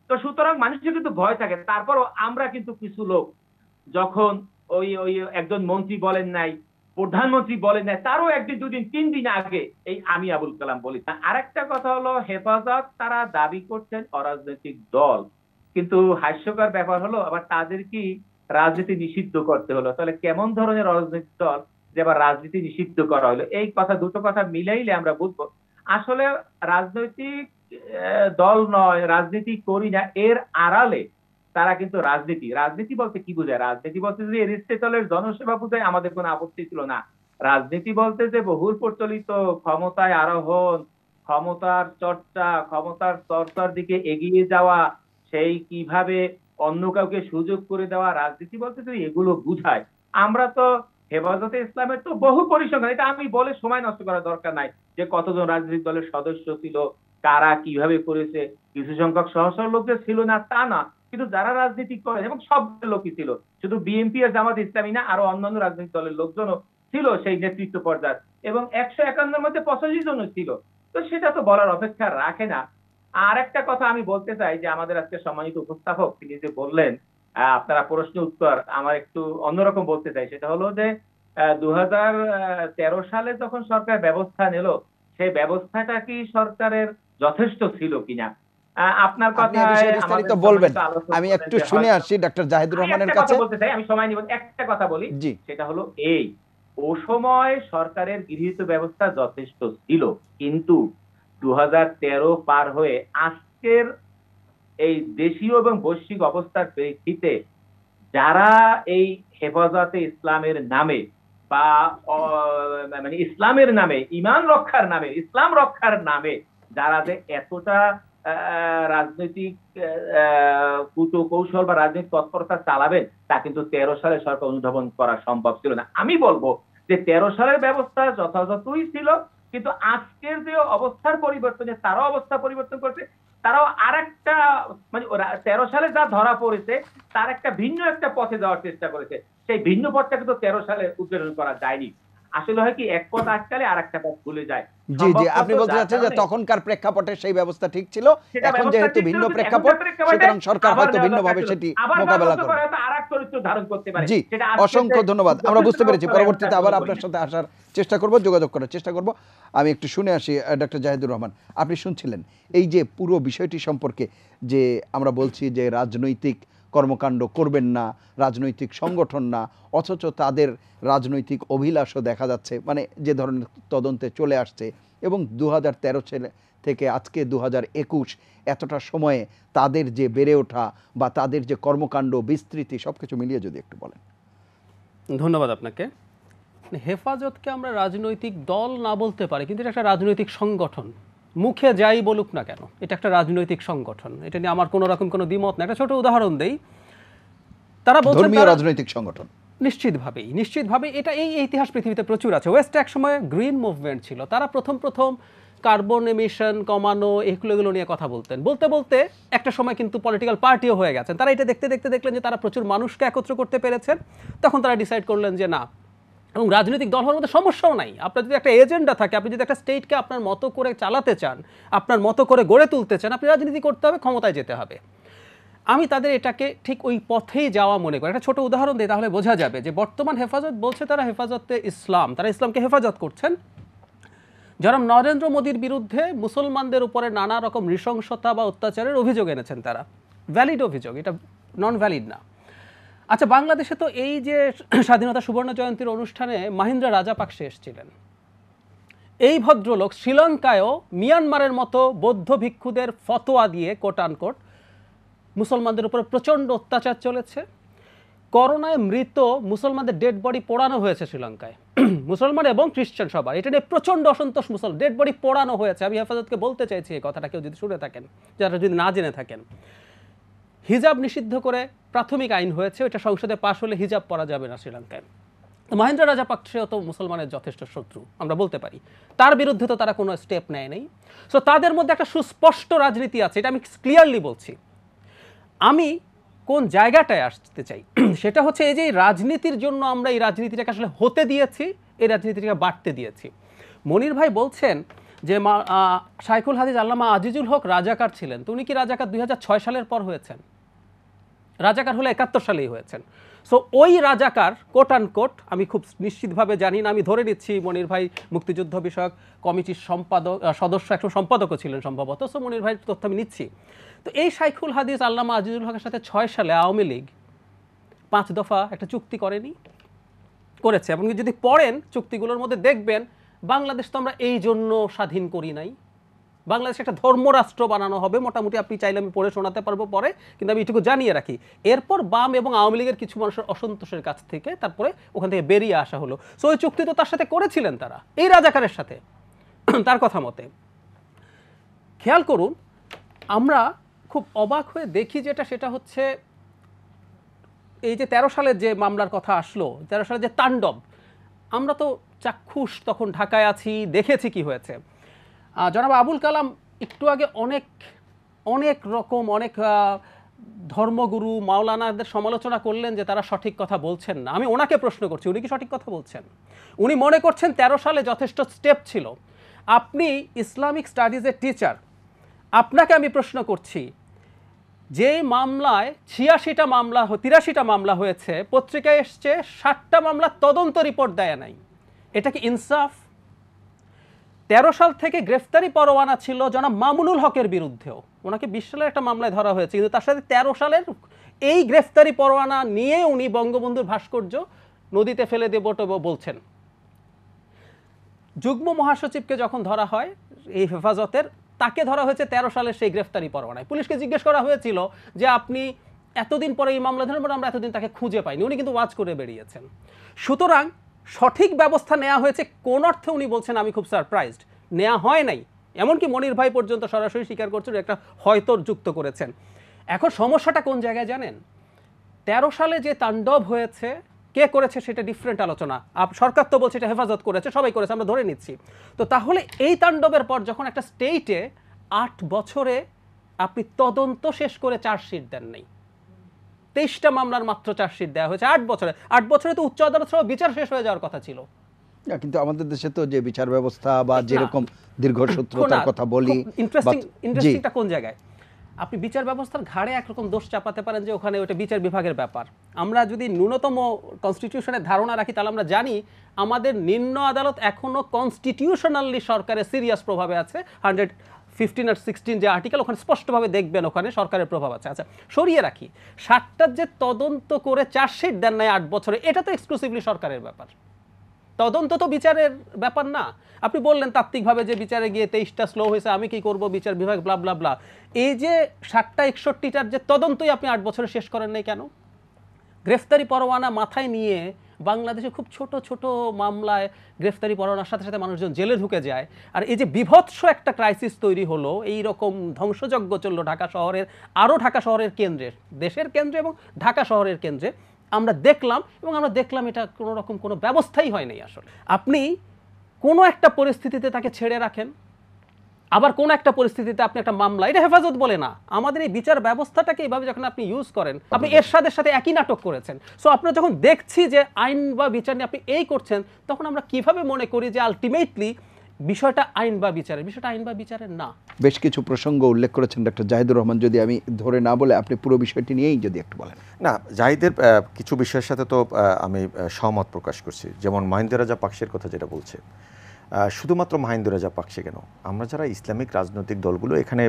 তো সুতরাং মানুষের কিন্তু ভয় থাকে। তারপরও আমরা কিন্তু কিছু লোক, যখন ওই ওই একজন মন্ত্রী বলেন নাই, প্রধানমন্ত্রী বলেন নাই, তারও একদিন দুদিন তিন দিন আগে এই আমি আবুল কালাম বলি। আরেকটা কথা হলো, হেফাজত তারা দাবি করছেন অরাজনৈতিক দল, কিন্তু হাস্যকর ব্যাপার হলো আবার তাদের কি রাজনীতি নিষিদ্ধ করতে হলো? তাহলে কেমন ধরনের অরাজনৈতিক দল যে আবার রাজনীতি নিষিদ্ধ করা হলো? এই কথা, দুটো কথা মিলাইলে আমরা বুঝবো আসলে রাজনৈতিক দল নয়, রাজনীতি করি না, এর আড়ালে তারা কিন্তু রাজনীতি, রাজনীতি বলতে কি বোঝায়? রাজনীতি বলতে যে এরিস্টটলের জনসেবা বোঝায়, আমাদের কোনো আপত্তি ছিল না। রাজনীতি বলতে যে বহুল প্রচলিত ক্ষমতায় আরোহণ, ক্ষমতার চর্চা, ক্ষমতার চর্চার দিকে এগিয়ে যাওয়া, সেই কিভাবে অন্য কাউকে সুযোগ করে দেওয়া, রাজনীতি বলতে যে এগুলো বুঝায়। আমরা তো হেফাজতে ইসলামের তো বহু পরিসংখ্যান, এটা আমি বলে সময় নষ্ট করার দরকার নাই যে কতজন রাজনৈতিক দলের সদস্য ছিল, কারা কিভাবে করেছে। কিছু সংখ্যক সহসর লোকদের ছিল না তা না, কিন্তু যারা রাজনীতি করে, এবং সব লোকই ছিল, শুধু বিএনপি আর জামাত ইসলামী না, আরো অন্যান্য রাজনৈতিক দলের লোকজনও ছিল সেই নেতৃত্ব পর্যায়ে, এবং 151 মধ্যে 85 জনও ছিল। তো সেটা তো বলার অপেক্ষা রাখে না। আর একটা কথা আমি বলতে চাই, যে আমাদের আজকে সম্মানিত উপস্থাপক তিনি যে বললেন আপনারা প্রশ্ন উত্তর, আমার একটু অন্যরকম বলতে চাই। সেটা হলো যে 2013 সালে যখন সরকার ব্যবস্থা নিল, সেই ব্যবস্থাটা কি সরকারের যথেষ্ট ছিল কিনা? আপনার আপনি এ কথায় বিষয়ে বিস্তারিত আমাদের বলবেন, সম্মানিত আলোচক আমি বলেন একটু যে শুনে হয়তো, আসছি ডাক্তার জাহিদুর আমি রহমানের একটা কথা কাছে। বলতে চাই, আমি সময় নিব, একটা কথা বলি। জি। সেটা হলো এই, ও সময় সরকারের গৃহীত ব্যবস্থা যথেষ্ট ছিল, কিন্তু 2013 পার হয়ে আজকের এই দেশীয় এবং বৈশ্বিক অবস্থার প্রেক্ষিতে যারা এই হেফাজতে ইসলামের নামে বা মানে ইসলামের নামে, ইমান রক্ষার নামে, ইসলাম রক্ষার নামে যারা যে এতটা রাজনৈতিক কৌশল বা রাজনৈতিক তৎপরতা চালাবেন, তা কিন্তু 13 সালে সরকার অনুধাবন করা সম্ভব ছিল না। আমি বলবো যে 13 সালের ব্যবস্থা যথাযথই ছিল, কিন্তু আজকের যে অবস্থার পরিবর্তনে তারাও অবস্থা পরিবর্তন করছে। তারাও আর একটা, মানে 13 সালে যা ধরা পড়েছে তার একটা ভিন্ন একটা পথে যাওয়ার চেষ্টা করেছে। সেই ভিন্ন পথটা কিন্তু 13 সালে উদ্বোধন করা যায়নি। আসলে হয় কি, এক পথ আটকালে আর একটা পথ ভুলে যায়। জি জি, আপনি সম্ভবত বলতে যার চাচ্ছেন যে কারণে তখনকার প্রেক্ষাপটে সেই ব্যবস্থা ঠিক ছিল, সেটা এখন ব্যবস্থা যেহেতু ঠিক ছিল, ভিন্ন কিন্তু প্রেক্ষাপট, এখনকার প্রেক্ষাপটে সুতরাং সরকার আবার হয়তো নেওয়া দরকার ভিন্নভাবে ছিল, সেটি আবার মোকাবেলা ব্যবস্থা করবে। করা হয়তো আরেক চরিত্র ধারণ করতে পারে। জি, সেটা আজকে অসংখ্য ধন্যবাদ। আমরা বুঝতে পেরেছি, পরবর্তীতে আবার বলে আপনার না। সাথে আসার চেষ্টা করব, যোগাযোগ করার চেষ্টা করব। আমি একটু শুনে আসি ডক্টর জাহিদুর রহমান, আপনি শুনছিলেন এই যে পুরো বিষয়টি সম্পর্কে, যে আমরা বলছি যে রাজনৈতিক কর্মকাণ্ড করবেন না, রাজনৈতিক সংগঠন না, অথচ তাদের রাজনৈতিক অভিলাষও দেখা যাচ্ছে, মানে যে ধরনের তদন্তে চলে আসছে, এবং 2013 সালে থেকে আজকে 2021 এতটা সময়ে তাদের যে বেড়ে ওঠা বা তাদের যে কর্মকাণ্ড বিস্তৃতি সবকিছু মিলিয়ে যদি একটু বলেন। ধন্যবাদ আপনাকে। হেফাজতকে আমরা রাজনৈতিক দল না বলতে পারি, কিন্তু এটা একটা রাজনৈতিক সংগঠন। মুখে যাই বলুক না কেন, এটা একটা রাজনৈতিক সংগঠন, এটা নিয়ে আমার কোনো রকম কোনো দ্বিমত না। একটা ছোট উদাহরণ দেই, তারা বলছেন ধর্মীয় রাজনৈতিক সংগঠন। নিশ্চিতভাবেই এটা, এই ইতিহাস পৃথিবীতে প্রচুর আছে। ওয়েস্ট এক সময় গ্রিন মুভমেন্ট ছিল, তারা প্রথম কার্বন এমিশন কমানো এগুলো নিয়ে কথা বলতে বলতে একটা সময় কিন্তু পলিটিক্যাল পার্টিও হয়ে গেছেন। তারা এটা দেখতে দেখলেন যে তারা প্রচুর মানুষকে একত্র করতে পেরেছেন, তখন তারা ডিসাইড করলেন যে না, এবং রাজনৈতিক দল হওয়ার মধ্যে সমস্যাও নাই। আপনার যদি একটা এজেন্ডা থাকে, আপনি যদি একটা স্টেটকে আপনার মতো করে চালাতে চান, আপনার মতো করে গড়ে তুলতে চান, আপনি রাজনীতি করতে হবে, ক্ষমতায় যেতে হবে। আমি তাদের এটাকে ঠিক ওই পথেই যাওয়া মনে করি। একটা ছোট উদাহরণ দিই, তাহলে বোঝা যাবে যে বর্তমান হেফাজত বলছে তারা হেফাজতে ইসলাম, তারা ইসলামকে হেফাজত করছেন। যারা নরেন্দ্র মোদীর বিরুদ্ধে মুসলমানদের উপরে নানা রকম নৃশংসতা বা অত্যাচারের অভিযোগ এনেছেন, তারা ভ্যালিড অভিযোগ, এটা নন ভ্যালিড না। আচ্ছা, বাংলাদেশে তো এই যে স্বাধীনতা সুবর্ণ জয়ন্তীর অনুষ্ঠানে মাহিন্দ্রা রাজাপাকসে এসেছিলেন। এই ভদ্রলোক শ্রীলঙ্কায়ও মিয়ানমারের মতো বৌদ্ধ ভিক্ষুদের ফতোয়া দিয়ে কোট আনকোট মুসলমানদের উপরে প্রচণ্ড অত্যাচার চলেছে, করোনায় মৃত মুসলমানদের ডেড বডি পোড়ানো হয়েছে শ্রীলঙ্কায়, মুসলমান এবং খ্রিস্টান সবার, এটা নিয়ে প্রচণ্ড অসন্তোষ, ডেড বডি পোড়ানো হয়েছে। আমি হেফাজতকে বলতে চাইছি এই কথাটা কেউ যদি শুনে থাকেন, যারা যদি না জেনে থাকেন। হিজাব নিষিদ্ধ করে প্রাথমিক আইন হয়েছে, ওইটা সংসদে পাশ হলে হিজাব পরা যাবে না শ্রীলঙ্কায়। মহেন্দ্র রাজাপাকসেও তো মুসলমানের যথেষ্ট শত্রু আমরা বলতে পারি, তার বিরুদ্ধে তো তারা কোনো স্টেপ নেয় নাই। সো তাদের মধ্যে একটা সুস্পষ্ট রাজনীতি আছে, এটা আমি ক্লিয়ারলি বলছি। আমি কোন জায়গাটায় আসতে চাই সেটা হচ্ছে এই যে রাজনীতির জন্য আমরা এই রাজনীতিটাকে আসলে হতে দিয়েছি, এই রাজনীতিটাকে বাড়তে দিয়েছি। মনির ভাই বলছেন যে শাইখুল হাদিস আল্লামা আজিজুল হক রাজাকার ছিলেন, তো উনি কি রাজাকার 2006 সালের পর হয়েছেন? রাজাকার হলে 71 সালেই হয়েছেন। সো ওই রাজাকার কোট অ্যান্ড কোট, আমি খুব নিশ্চিতভাবে জানি না, আমি ধরে নিচ্ছি মনির ভাই মুক্তিযুদ্ধ বিষয়ক কমিটির সদস্য, একসময় সম্পাদকও ছিলেন সম্ভবত, সো মনির ভাইয়ের তথ্য আমি নিচ্ছি। তো এই শাইখুল হাদিস আল্লামা আজিজুল হকের সাথে 6 সালে আওয়ামী লীগ 5 দফা একটা চুক্তি করেছে, এবং যদি পড়েন চুক্তিগুলোর মধ্যে দেখবেন বাংলাদেশ তো আমরা এই জন্য স্বাধীন করি নাই, বাংলাদেশ একটা ধর্মরাষ্ট্র বানানো হবে, মোটামুটি আপনি চাইলে আমি পড়ে শোনাতে পারবো পরে, কিন্তু আমি এটুকু জানিয়ে রাখি। এরপর বাম এবং আওয়ামী লীগের কিছু মানুষের অসন্তোষের কাছ থেকে তারপরে ওখান থেকে বেরিয়ে আসা হলো। সো ওই চুক্তি তো তার সাথে করেছিলেন তারা, এই রাজাকারের সাথে, তার কথা মতে। খেয়াল করুন, আমরা খুব অবাক হয়ে দেখি যেটা, সেটা হচ্ছে এই যে 13 সালের যে মামলার কথা আসলো, 13 সালের যে তাণ্ডব, আমরা তো চাক্ষুষ তখন ঢাকায় আছি, দেখেছি কি হয়েছে। জনাব আবুল কালাম একটু আগে অনেক রকম ধর্মগুরু মাওলানাদের সমালোচনা করলেন যে তারা সঠিক কথা বলছেন না। আমি ওনাকে প্রশ্ন করছি, উনি কি সঠিক কথা বলছেন? উনি মনে করছেন 13 সালে যথেষ্ট স্টেপ ছিল। আপনি ইসলামিক স্টাডিজের টিচার, আপনাকে আমি প্রশ্ন করছি, যেই মামলায় 83টা মামলা হয়েছে, পত্রিকায় এসছে 60টা মামলা তদন্ত রিপোর্ট দেয় নাই, এটা কি ইনসাফ? 13 সাল থেকে গ্রেফতারি পরোয়ানা ছিল জনাব মামুনুল হকের বিরুদ্ধেও, ওনাকে 20 সালের একটা মামলায় ধরা হয়েছে, কিন্তু তার সাথে 13 সালের এই গ্রেফতারি পরোয়ানা নিয়ে উনি বঙ্গবন্ধুর ভাস্কর্য নদীতে ফেলে দেব বলছেন। যুগ্ম মহাসচিবকে যখন ধরা হয় এই হেফাজতের, তাকে ধরা হয়েছে 13 সালের সেই গ্রেফতারি পরোয়ানায়। পুলিশকে জিজ্ঞেস করা হয়েছিল যে আপনি এতদিন পরে এই মামলা ধরেন, আমরা এতদিন তাকে খুঁজে পাইনি, উনি কিন্তু ওয়াজ করে বেরিয়েছেন। সুতরাং সঠিক ব্যবস্থা নেওয়া হয়েছে কোন অর্থে উনি বলছেন আমি খুব সারপ্রাইজড, নেওয়া হয় নাই। এমনকি মনির ভাই পর্যন্ত সরাসরি স্বীকার করছেন, একটা হয়তো যুক্ত করেছেন। এখন সমস্যাটা কোন জায়গায় জানেন? 13 সালে যে তাণ্ডব হয়েছে, কে করেছে সেটা ডিফারেন্ট আলোচনা। সরকার তো বলছে এটা হেফাজত করেছে, সবাই করেছে, আমরা ধরে নিচ্ছি। তো তাহলে এই তাণ্ডবের পর যখন একটা স্টেটে 8 বছরে আপনি তদন্ত শেষ করে চার্জশিট দেন নাই, 23টা মামলার মাত্র চার্জশিট দেওয়া হয়েছে 8 বছরে তো উচ্চ আদালত সহ বিচার শেষ হয়ে যাওয়ার কথা ছিল। কিন্তু আমাদের দেশে তো যে বিচার ব্যবস্থা বা যেরকম দীর্ঘসূত্রতার কথা বলি, ইন্টারেস্টিংটা কোন জায়গায়, আপনি বিচার ব্যবস্থার ঘাড়ে একরকম দোষ চাপাতে পারেন যে ওখানে ওটা বিচার বিভাগের ব্যাপার। আমরা যদি ন্যূনতম কনস্টিটিউশনের ধারণা রাখি, তাহলে আমরা জানি আমাদের নিম্ন আদালত এখনো কনস্টিটিউশনালি সরকারের সিরিয়াস প্রভাবে আছে। 115 আর 16 যে আর্টিকেল, ওখানে স্পষ্টভাবে দেখবেন ওখানে সরকারের প্রভাব আছে। আচ্ছা, সরিয়ে রাখি, 60টার যে তদন্ত করে চার্জশিট দেন নাই 8 বছরে, এটা তো এক্সক্লুসিভলি সরকারের ব্যাপার, তদন্ত তো বিচারের ব্যাপার না। আপনি বললেন তাত্ত্বিকভাবে যে বিচারে গিয়ে 23টা স্লো হয়েছে, আমি কি করব, বিচার বিভাগ ব্লা ব্লা ব্লা। এই যে 60টা 61টার যে তদন্তই আপনি 8 বছরে শেষ করেন নাই কেন? গ্রেফতারি পরোয়ানা মাথায় নিয়ে বাংলাদেশে খুব ছোট ছোট মামলায় গ্রেফতারি পরোয়ানার সাথে সাথে মানুষজন জেলে ঢুকে যায়। আর এই যে বিভৎস একটা ক্রাইসিস তৈরি হলো, এই রকম ধ্বংসযজ্ঞ চললো ঢাকা শহরের, আরও ঢাকা শহরের কেন্দ্রে, দেশের কেন্দ্রে এবং ঢাকা শহরের কেন্দ্রে আমরা দেখলাম এটা কোনো রকম কোনো ব্যবস্থাই হয় নাই। আসলে আপনি কোনো একটা পরিস্থিতিতে তাকে ছেড়ে রাখেন, আবার কোন একটা পরিস্থিতিতে আপনি একটা মামলা, এটা হেফাজত বলে না, আমাদের এই বিচার ব্যবস্থাটাকে এইভাবে যখন আপনি ইউজ করেন, আপনি এরশাদের সাথে একই নাটক করেছেন। সো আপনারা যখন দেখছি যে আইন বা বিচার নিয়ে আপনি এই করছেন, তখন আমরা কিভাবে মনে করি যে আলটিমেটলি বিষয়টা আইন বা বিচারের না। বেশ কিছু প্রসঙ্গ উল্লেখ করেছেন ডক্টর জাহিদুর রহমান, যদি আমি ধরে না বলে আপনি পুরো বিষয়টি নিয়েই যদি একটু বলেন। না, জাহিদের কিছু বিষয়ের সাথে তো আমি সহমত প্রকাশ করছি, যেমন মহিন্দা রাজাপাকসের কথা যেটা বলছে, শুধুমাত্র মহিন্দা রাজাপাকসে কেন, আমরা যারা ইসলামিক রাজনৈতিক দলগুলো এখানে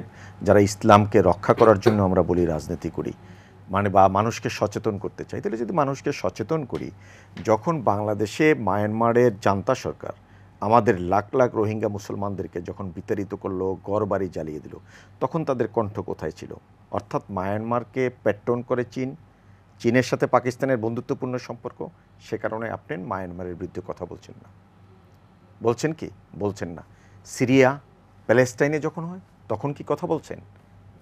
যারা ইসলামকে রক্ষা করার জন্য আমরা বলি রাজনীতি করি, মানে বা মানুষকে সচেতন করতে চাই, তাহলে যদি মানুষকে সচেতন করি, যখন বাংলাদেশে মায়ানমারের জান্তা সরকার আমাদের লাখ লাখ রোহিঙ্গা মুসলমানদেরকে যখন বিতাড়িত করলো, ঘরবাড়ি জ্বালিয়ে দিল, তখন তাদের কণ্ঠ কোথায় ছিল? অর্থাৎ মায়ানমারকে প্যাট্রন করে চীন, চীনের সাথে পাকিস্তানের বন্ধুত্বপূর্ণ সম্পর্ক, সে কারণে আপনি মায়ানমারের বিরুদ্ধে কথা বলছেন না। বলছেন কি? বলছেন না। সিরিয়া প্যালেস্টাইনে যখন হয় তখন কি কথা বলছেন?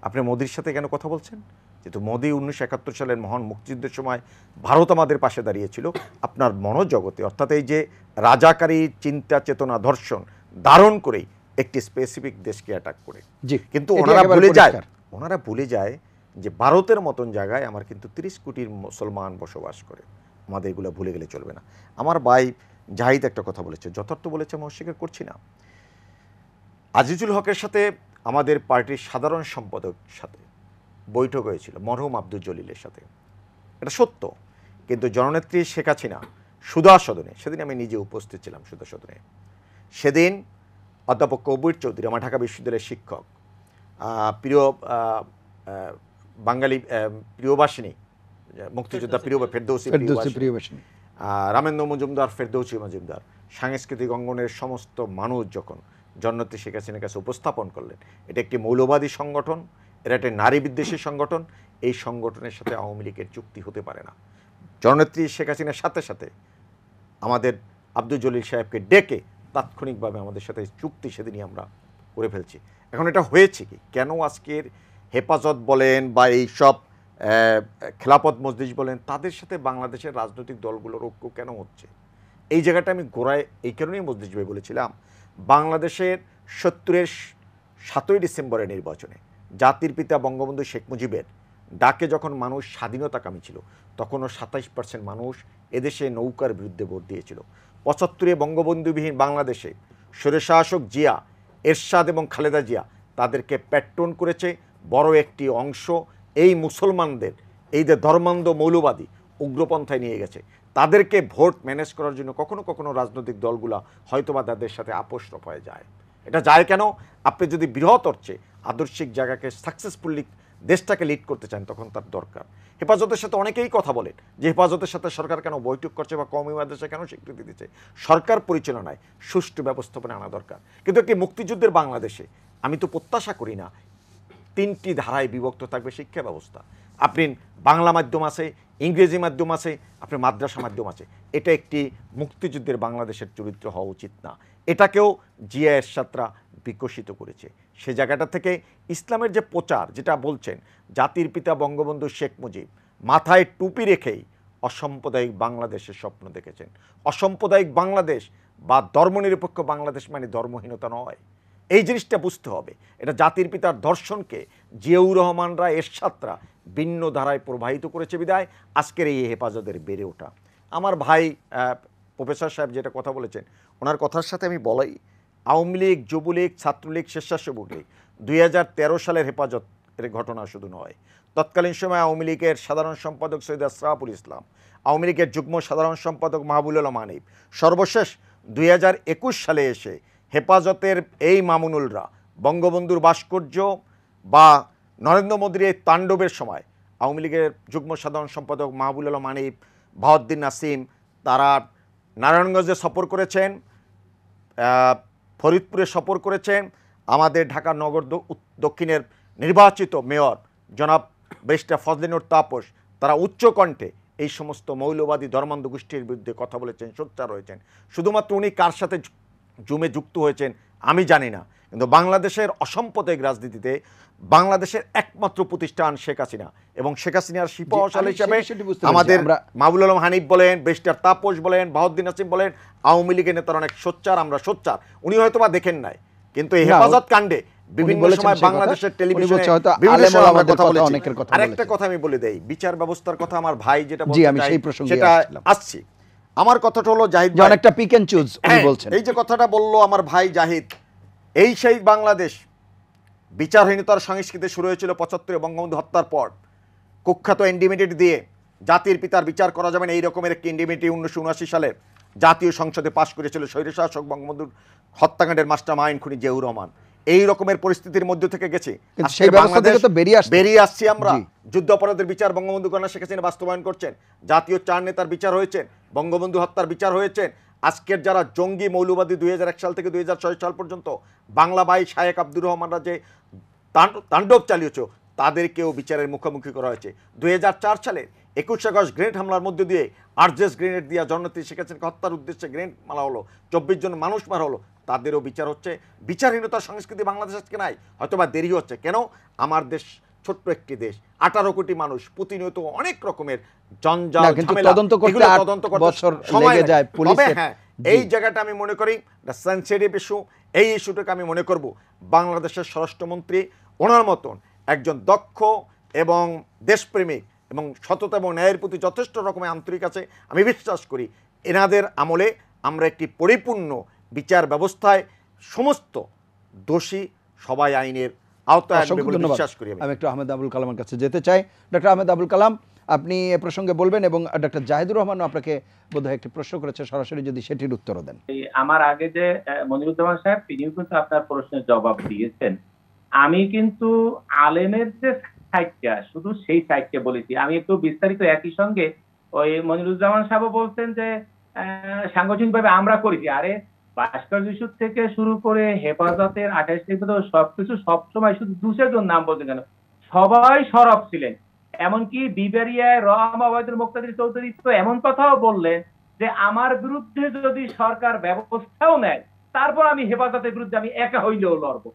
আপনি মোদির সাথে কেন কথা বলছেন? যেহেতু মোদি 1971 সালের মহান মুক্তিযুদ্ধের সময় ভারত আমাদের পাশে দাঁড়িয়েছিল, আপনার মনোজগতে অর্থাৎ এই যে রাজাকারী চিন্তা চেতনা ধর্ষণ ধারণ করেই একটি স্পেসিফিক দেশকে অ্যাটাক করে। জি, কিন্তু এটি ওনারা একেবারে ভুলে যায়, পরিষ্কার। ওনারা ভুলে যায় যে ভারতের মতন জায়গায় আমার কিন্তু 30 কোটির মুসলমান বসবাস করে। আমাদের এগুলো ভুলে গেলে চলবে না। আমার ভাই জাহিদ একটা কথা বলেছে, যথার্থ বলেছে, আমি অস্বীকার করছি না। আজিজুল হকের সাথে আমাদের পার্টির সাধারণ সম্পাদক সাথে বৈঠক হয়েছিল মরহুম আব্দুল জলিলের সাথে, এটা সত্য। কিন্তু জননেত্রী শেখ হাসিনা সুধা সদনে, সেদিন আমি নিজে উপস্থিত ছিলাম সুধা সদনে, সেদিন অধ্যাপক কবির চৌধুরী, আমার ঢাকা বিশ্ববিদ্যালয়ের শিক্ষক, প্রিয় বাঙালি প্রিয়বাসিনী, মুক্তিযোদ্ধা প্রিয় ফেরদৌসী প্রিয়বাসিনী, রামেন্দ্র মজুমদার, ফেরদৌসী মজুমদার, সাংস্কৃতিক অঙ্গনের সমস্ত মানুষ যখন জননেত্রী শেখ হাসিনার কাছে উপস্থাপন করলেন, এটা একটি মৌলবাদী সংগঠন, এটা একটি নারী বিদ্বেষী সংগঠন, এই সংগঠনের সাথে আওয়ামী লীগের চুক্তি হতে পারে না। জননেত্রী শেখ হাসিনার সাথে সাথে আমাদের আব্দুল জলিল সাহেবকে ডেকে তাৎক্ষণিকভাবে আমাদের সাথে চুক্তি সেদিনই আমরা করে ফেলছি। এখন এটা হয়েছে কি, কেন আজকের হেফাজত বলেন বা এইসব খেলাফত মজলিস বলেন, তাদের সাথে বাংলাদেশের রাজনৈতিক দলগুলোর ঐক্য কেন হচ্ছে? এই জায়গাটা আমি গোড়ায় এই কারণেই মজলিস ভাই বলেছিলাম, বাংলাদেশের 70-এর 7ই ডিসেম্বরের নির্বাচনে জাতির পিতা বঙ্গবন্ধু শেখ মুজিবের ডাকে যখন মানুষ স্বাধীনতাকামী ছিল, তখনও 27% মানুষ এদেশে নৌকার বিরুদ্ধে ভোট দিয়েছিল। 75-এ বঙ্গবন্ধুবিহীন বাংলাদেশে স্বৈরশাসক জিয়া, এরশাদ এবং খালেদা জিয়া তাদেরকে প্যাট্রন করেছে বড় একটি অংশ এই মুসলমানদের, এই যে ধর্মান্ধ মৌলবাদী উগ্রপন্থায় নিয়ে গেছে। তাদেরকে ভোট ম্যানেজ করার জন্য কখনো কখনো রাজনৈতিক দলগুলা হয়তোবা তাদের সাথে আপোষরূপ হয়ে যায়। এটা যায় কেন? আপনি যদি বৃহৎ অর্থে আদর্শিক জায়গাকে সাকসেসফুলি দেশটাকে লিড করতে চান, তখন তার দরকার। হেফাজতের সাথে অনেকেই কথা বলেন যে হেফাজতের সাথে সরকার কেন বৈঠক করছে বা কওমি মাদ্রাসা কেন স্বীকৃতি দিচ্ছে। সরকার পরিচালনায় সুষ্ঠু ব্যবস্থাপনা আনা দরকার। কিন্তু একটি মুক্তিযুদ্ধের বাংলাদেশে আমি তো প্রত্যাশা করি না 3টি ধারায় বিভক্ত থাকবে শিক্ষা ব্যবস্থা। আপনি বাংলা মাধ্যম আছে, ইংরেজি মাধ্যম আছে, আপনি মাদ্রাসা মাধ্যম আছে। এটা একটি মুক্তিযুদ্ধের বাংলাদেশের চরিত্র হওয়া উচিত না। এটাকেও জিয়া এরশাদরা বিকশিত করেছে। সে জায়গাটা থেকে ইসলামের যে প্রচার, যেটা বলছেন জাতির পিতা বঙ্গবন্ধু শেখ মুজিব মাথায় টুপি রেখেই অসাম্প্রদায়িক বাংলাদেশের স্বপ্ন দেখেছেন। অসাম্প্রদায়িক বাংলাদেশ বা ধর্মনিরপেক্ষ বাংলাদেশ মানে ধর্মহীনতা নয়। এই জিনিসটা বুঝতে হবে। এটা জাতির পিতার দর্শনকে জিয়াউর রহমানরা, এরশাদরা ভিন্ন ধারায় প্রবাহিত করেছে বিদায় আজকের এই হেফাজতের বেড়ে ওঠা। আমার ভাই প্রফেসর সাহেব যেটা কথা বলেছেন, ওনার কথার সাথে আমি বলাই, আওয়ামী লীগ, যুবলীগ, ছাত্রলীগ, স্বেচ্ছাসেবক লীগ 2013 সালের হেফাজতের ঘটনা শুধু নয়। তৎকালীন সময় আওয়ামী লীগের সাধারণ সম্পাদক সৈয়দ আশরাফুল ইসলাম, আওয়ামী লীগের যুগ্ম সাধারণ সম্পাদক মাহবুবুল আলম হানিফ, সর্বশেষ 2021 সালে এসে হেফাজতের এই মামুনুলরা বঙ্গবন্ধুর ভাস্কর্য বা নরেন্দ্র মোদীর এই তাণ্ডবের সময় আওয়ামী লীগের যুগ্ম সাধারণ সম্পাদক মাহবুবুল আলম হানিফ, বাহাউদ্দিন নাসিম, তারা নারায়ণগঞ্জে সফর করেছেন, ফরিদপুরে সফর করেছেন। আমাদের ঢাকা নগর দক্ষিণের নির্বাচিত মেয়র জনাব ব্যারিস্টার ফজলিনুর তাপস, তারা উচ্চকণ্ঠে এই সমস্ত মৌলবাদী ধর্মান্ধ গোষ্ঠীর বিরুদ্ধে কথা বলেছেন, সোচ্চার হয়েছেন। শুধুমাত্র উনি কার সাথে জুমে যুক্ত হয়েছেন আমি জানি না, কিন্তু বাংলাদেশের অসাম্প্রদায়িক রাজনীতিতে বাংলাদেশের একমাত্র প্রতিষ্ঠান শেখ হাসিনা, এবং শেখ হাসিনার সিপাহসাল হিসাবে আমাদের মাহবুবুল আলম হানিফ বলেন, ব্যারিস্টার তাপস বলেন, বাহাউদ্দিন নাসিম বলেন, আওয়ামী লীগের নেতারা অনেক সোচ্চার, আমরা সোচ্চার। উনি হয়তো বা দেখেন নাই, কিন্তু এই হেফাজত কাণ্ডে বিভিন্ন সময় বাংলাদেশের টেলিভিশনে আরেকটা কথা আমি বলে দেই, বিচার ব্যবস্থার কথা আমার ভাই যেটা বলছেন সেটা আসছি। আমার কথাটা হলো জাহিদ ভাই অনেকটা পিক এন্ড চুজ উনি বলছেন। এই যে কথাটা বললো আমার ভাই জাহিদ, এই সেই বাংলাদেশ বিচারহীনতার সংস্কৃতি শুরু হয়েছিল 75-এ বঙ্গবন্ধু হত্যার পর। কুখ্যাত ইন্ডিমিনিট দিয়ে জাতির পিতার বিচার করা যাবে না, এই রকমের একটি ইন্ডিমিনিটি 1979 সালে জাতীয় সংসদে পাশ করেছিল স্বৈরশাসক বঙ্গবন্ধুর হত্যাকাণ্ডের মাস্টার মাইন্ড খুনি জিয়াউর রহমান। এই রকমের পরিস্থিতির মধ্যে থেকে গেছে, সেই ব্যবস্থা থেকে তো বেরিয়ে আসছি আমরা। যুদ্ধাপরাধের বিচার বঙ্গবন্ধু কন্যা শেখ হাসিনা বাস্তবায়ন করছেন, জাতীয় 4 নেতার বিচার হয়েছেন, বঙ্গবন্ধু হত্যার বিচার হয়েছেন। আজকের যারা জঙ্গি মৌলবাদী 2001 সাল থেকে 2006 সাল পর্যন্ত বাংলা ভাই শায়েক আব্দুর রহমানরা যে তাণ্ডব চালিয়েছ, তাদেরকেও বিচারের মুখোমুখি করা হয়েছে। 2004 সালের 21 আগস্ট গ্রেনেড হামলার মধ্যে দিয়ে আরজেস গ্রেনেড দিয়া জননেত্রী শেখ হাসিনাকে হত্যার উদ্দেশ্যে গ্রেনেড মারা হলো, 24 জন মানুষ মারা হলো, তাদেরও বিচার হচ্ছে। বিচারহীনতার সংস্কৃতি বাংলাদেশ আজকে নাই, হয়তোবা দেরি হচ্ছে। কেন? আমার দেশ ছোট্ট একটি দেশ, 18 কোটি মানুষ, প্রতিনিয়ত অনেক রকমের জঞ্জাল ঝামেলা, তদন্ত করতে 8 বছর লেগে যায় পুলিশের। হ্যাঁ, এই জায়গাটা আমি মনে করি সেনসিটিভ ইস্যু। এই ইস্যুটাকে আমি মনে করব বাংলাদেশের স্বরাষ্ট্রমন্ত্রী ওনার মতন একজন দক্ষ এবং দেশপ্রেমিক এবং সততা এবং ন্যায়ের প্রতি যথেষ্ট রকমের আন্তরিক আছে, আমি বিশ্বাস করি এনাদের আমলে আমরা একটি পরিপূর্ণ বিচার ব্যবস্থায় সমস্ত দোষী সবাই আইনের আওতায় আসবে বলে বিশ্বাস করি। আমি একটু আহমেদ আবুল কালামের কাছে যেতে চাই। ডক্টর আহমেদ আবুল কালাম, আপনি এ প্রসঙ্গে বলবেন, এবং ডক্টর জাহিদুর রহমানও আপনাকে বোধহয় একটি প্রশ্ন করেছে, সরাসরি যদি সেটির উত্তরও দেন। আমার আগে যে মনিরুজ্জামান সাহেব, তিনিও কিন্তু আপনার প্রশ্নের জবাব দিয়েছেন। আমি কিন্তু আলেমের যে সাইটটা, শুধু সেই সাইটকে বলেছি। আমি একটু বিস্তারিত একই সঙ্গে ওই মনিরুজ্জামান সাহেবও বলছেন যে সাংগঠনিকভাবে আমরা করেছি। আরে ভাস্কর্য ইস্যু থেকে শুরু করে হেফাজতের 28 থেকে সবকিছু সবসময় শুধু 200 জন নাম বলতে কেন, সবাই সরব ছিলেন। এমনকি বিবেরিয়ায় রহম আবাদুল মুক্তাদির চৌধুরী তো এমন কথাও বললেন যে আমার বিরুদ্ধে যদি সরকার ব্যবস্থাও নেয়, তারপর আমি হেফাজতের বিরুদ্ধে আমি একা হইলেও লড়বো।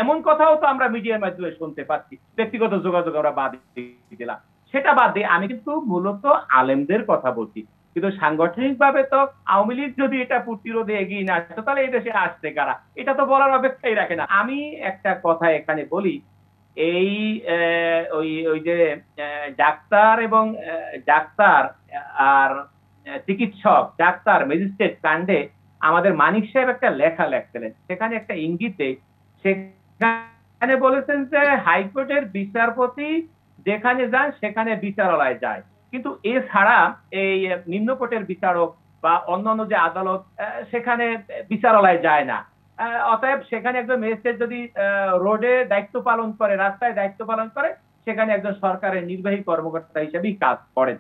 এমন কথাও তো আমরা মিডিয়ার মাধ্যমে শুনতে পাচ্ছি। ব্যক্তিগত যোগাযোগ আমরা বাদ দিলাম, সেটা বাদ দিয়ে আমি কিন্তু মূলত আলেমদের কথা বলছি। কিন্তু সাংগঠনিক ভাবে তো আওয়ামী লীগ যদি এটা প্রতিরোধে এগিয়ে না আসতো, তাহলে এই দেশে আসছে কারা? এটা তো বলার অপেক্ষাই রাখে না। আমি একটা কথা এখানে বলি, এই ওই যে ডাক্তার এবং ডাক্তার আর চিকিৎসক, ডাক্তার ম্যাজিস্ট্রেট কাণ্ডে আমাদের মানিক সাহেব একটা লেখা লেখছিলেন, সেখানে একটা ইঙ্গিতে সেখানে বলেছেন যে হাইকোর্টের বিচারপতি যেখানে যান সেখানে বিচারালয় যায়, কিন্তু এছাড়া এই নিম্ন কোর্টের বিচারক বা অন্যান্য যে আদালত সেখানে বিচারালয় যায় না। অতএব সেখানে একজন ম্যাজিস্ট্রেট যদি রোডে দায়িত্ব পালন করে, রাস্তায় দায়িত্ব পালন করে, সেখানে একজন সরকারের নির্বাহী কর্মকর্তা হিসেবেই কাজ করেন।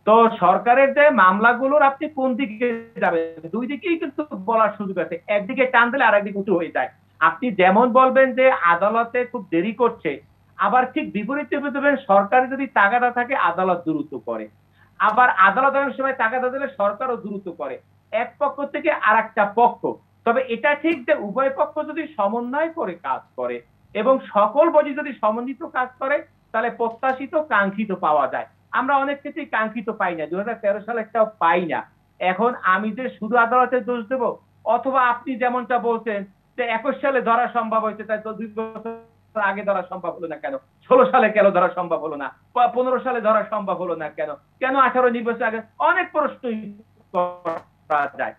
তো সরকারের যে মামলাগুলোর আপনি কোন দিকে যাবেন, দুই দিকেই কিন্তু বলার সুযোগ আছে। একদিকে টান দিলে আর একদিকে উঁচু হয়ে যায়। আপনি যেমন বলবেন যে আদালতে খুব দেরি করছে, আবার ঠিক বিপরীতে বলবেন সরকারের যদি তাগাদা থাকে আদালত দ্রুত করে, আবার আদালত অনেক সময় তাগাদা দিলে সরকারও দ্রুত করে, এক পক্ষ থেকে আর একটা পক্ষ। তবে এটা ঠিক যে উভয় পক্ষ যদি সমন্বয় করে কাজ করে এবং সকল বডি যদি সমন্বিত কাজ করে, তাহলে প্রত্যাশিত কাঙ্ক্ষিত পাওয়া যায়। আমরা অনেক ক্ষেত্রেই কাঙ্ক্ষিত পাই না, 2013 সালে একটাও পাই না। এখন আমি যে শুধু আদালতের দোষ দেব, অথবা আপনি যেমনটা বলছেন যে 21 সালে ধরা সম্ভব হয়েছে, তাই তো 2 বছর আগে ধরা সম্ভব হলো না কেন? 16 সালে কেন ধরা সম্ভব হলো না? 15 সালে ধরা সম্ভব হলো না কেন? কেন 18 নির্বাচন আগে? অনেক প্রশ্নই করা যায়।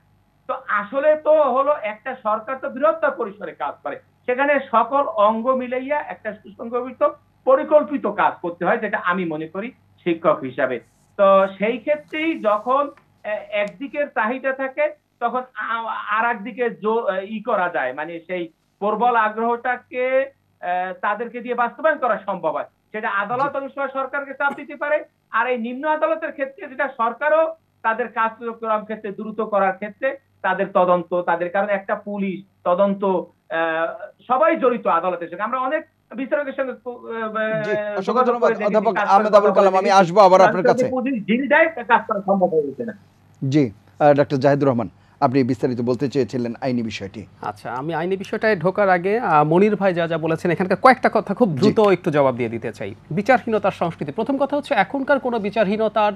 তো আসলে তো হলো একটা সরকার তো বৃহত্তর পরিসরে কাজ করে, সেখানে সকল অঙ্গ মিলাইয়া একটা সুসংগঠিত পরিকল্পিত কাজ করতে হয়, যেটা আমি মনে করি শিক্ষক হিসাবে। তো সেই ক্ষেত্রেই যখন একদিকের চাহিদা থাকে, তখন আর একদিকে করা যায়, মানে সেই প্রবল আগ্রহটাকে তাদেরকে দিয়ে বাস্তবায়ন করা সম্ভব হয়। সেটা আদালত অনেক সময় সরকারকে চাপ দিতে পারে, আর এই নিম্ন আদালতের ক্ষেত্রে যেটা সরকারও তাদের কার্যক্রম ক্ষেত্রে দ্রুত করার ক্ষেত্রে তাদের তদন্ত, তাদের কারণ একটা পুলিশ তদন্ত সবাই জড়িত আদালতের সঙ্গে। আমরা অনেক বিচারকের সঙ্গে অধ্যাপক আহমেদ আবুল কালাম, আমি আসবো আবার আপনার কাছে। কাজ করা সম্ভব হয়ে গেছে না। জি, ডক্টর জাহিদুর রহমান, আপনি বিস্তারিত বলতে চেয়েছিলেন আইনি বিষয়টি। আচ্ছা, আমি আইনি বিষয়টায় ঢোকার আগে মনির ভাই যা যা বলেছেন এখানকার কয়েকটা কথা খুব দ্রুত একটু জবাব দিয়ে দিতে চাই। বিচারহীনতার সংস্কৃতি, প্রথম কথা হচ্ছে এখনকার কোনো বিচারহীনতার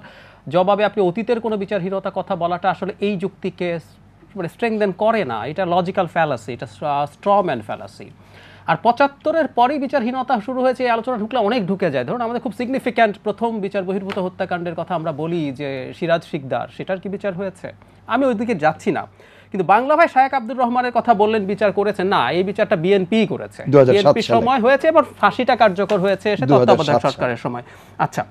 জবাবে আপনি অতীতের কোনো বিচারহীনতা কথা বলাটা আসলে এই যুক্তিকে মানে স্ট্রেংথেন করে না। এটা লজিক্যাল ফ্যালাসি, এটা স্ট্রম্যান ফ্যালাসি। আর 75-এর পরেই বিচারহীনতা শুরু হয়েছে, এই আলোচনা ঢুকলে অনেক ঢুকে যায়। ধরুন আমাদের খুব সিগনিফিক্যান্ট প্রথম বিচার বহির্ভূত হত্যাকাণ্ডের কথা আমরা বলি যে সিরাজ শিকদার, সেটার কি বিচার হয়েছে? আমি ওইদিকে যাচ্ছি না, কিন্তু বাংলা ভাই শায়েক আব্দুর রহমানের কথা বললেন বিচার করেছেন, না, এই বিচারটা বিএনপি করেছে, বিএনপির সময় হয়েছে এবং ফাঁসিটা কার্যকর হয়েছে সে তত্ত্বাবধায়ক সরকারের সময়। আচ্ছা,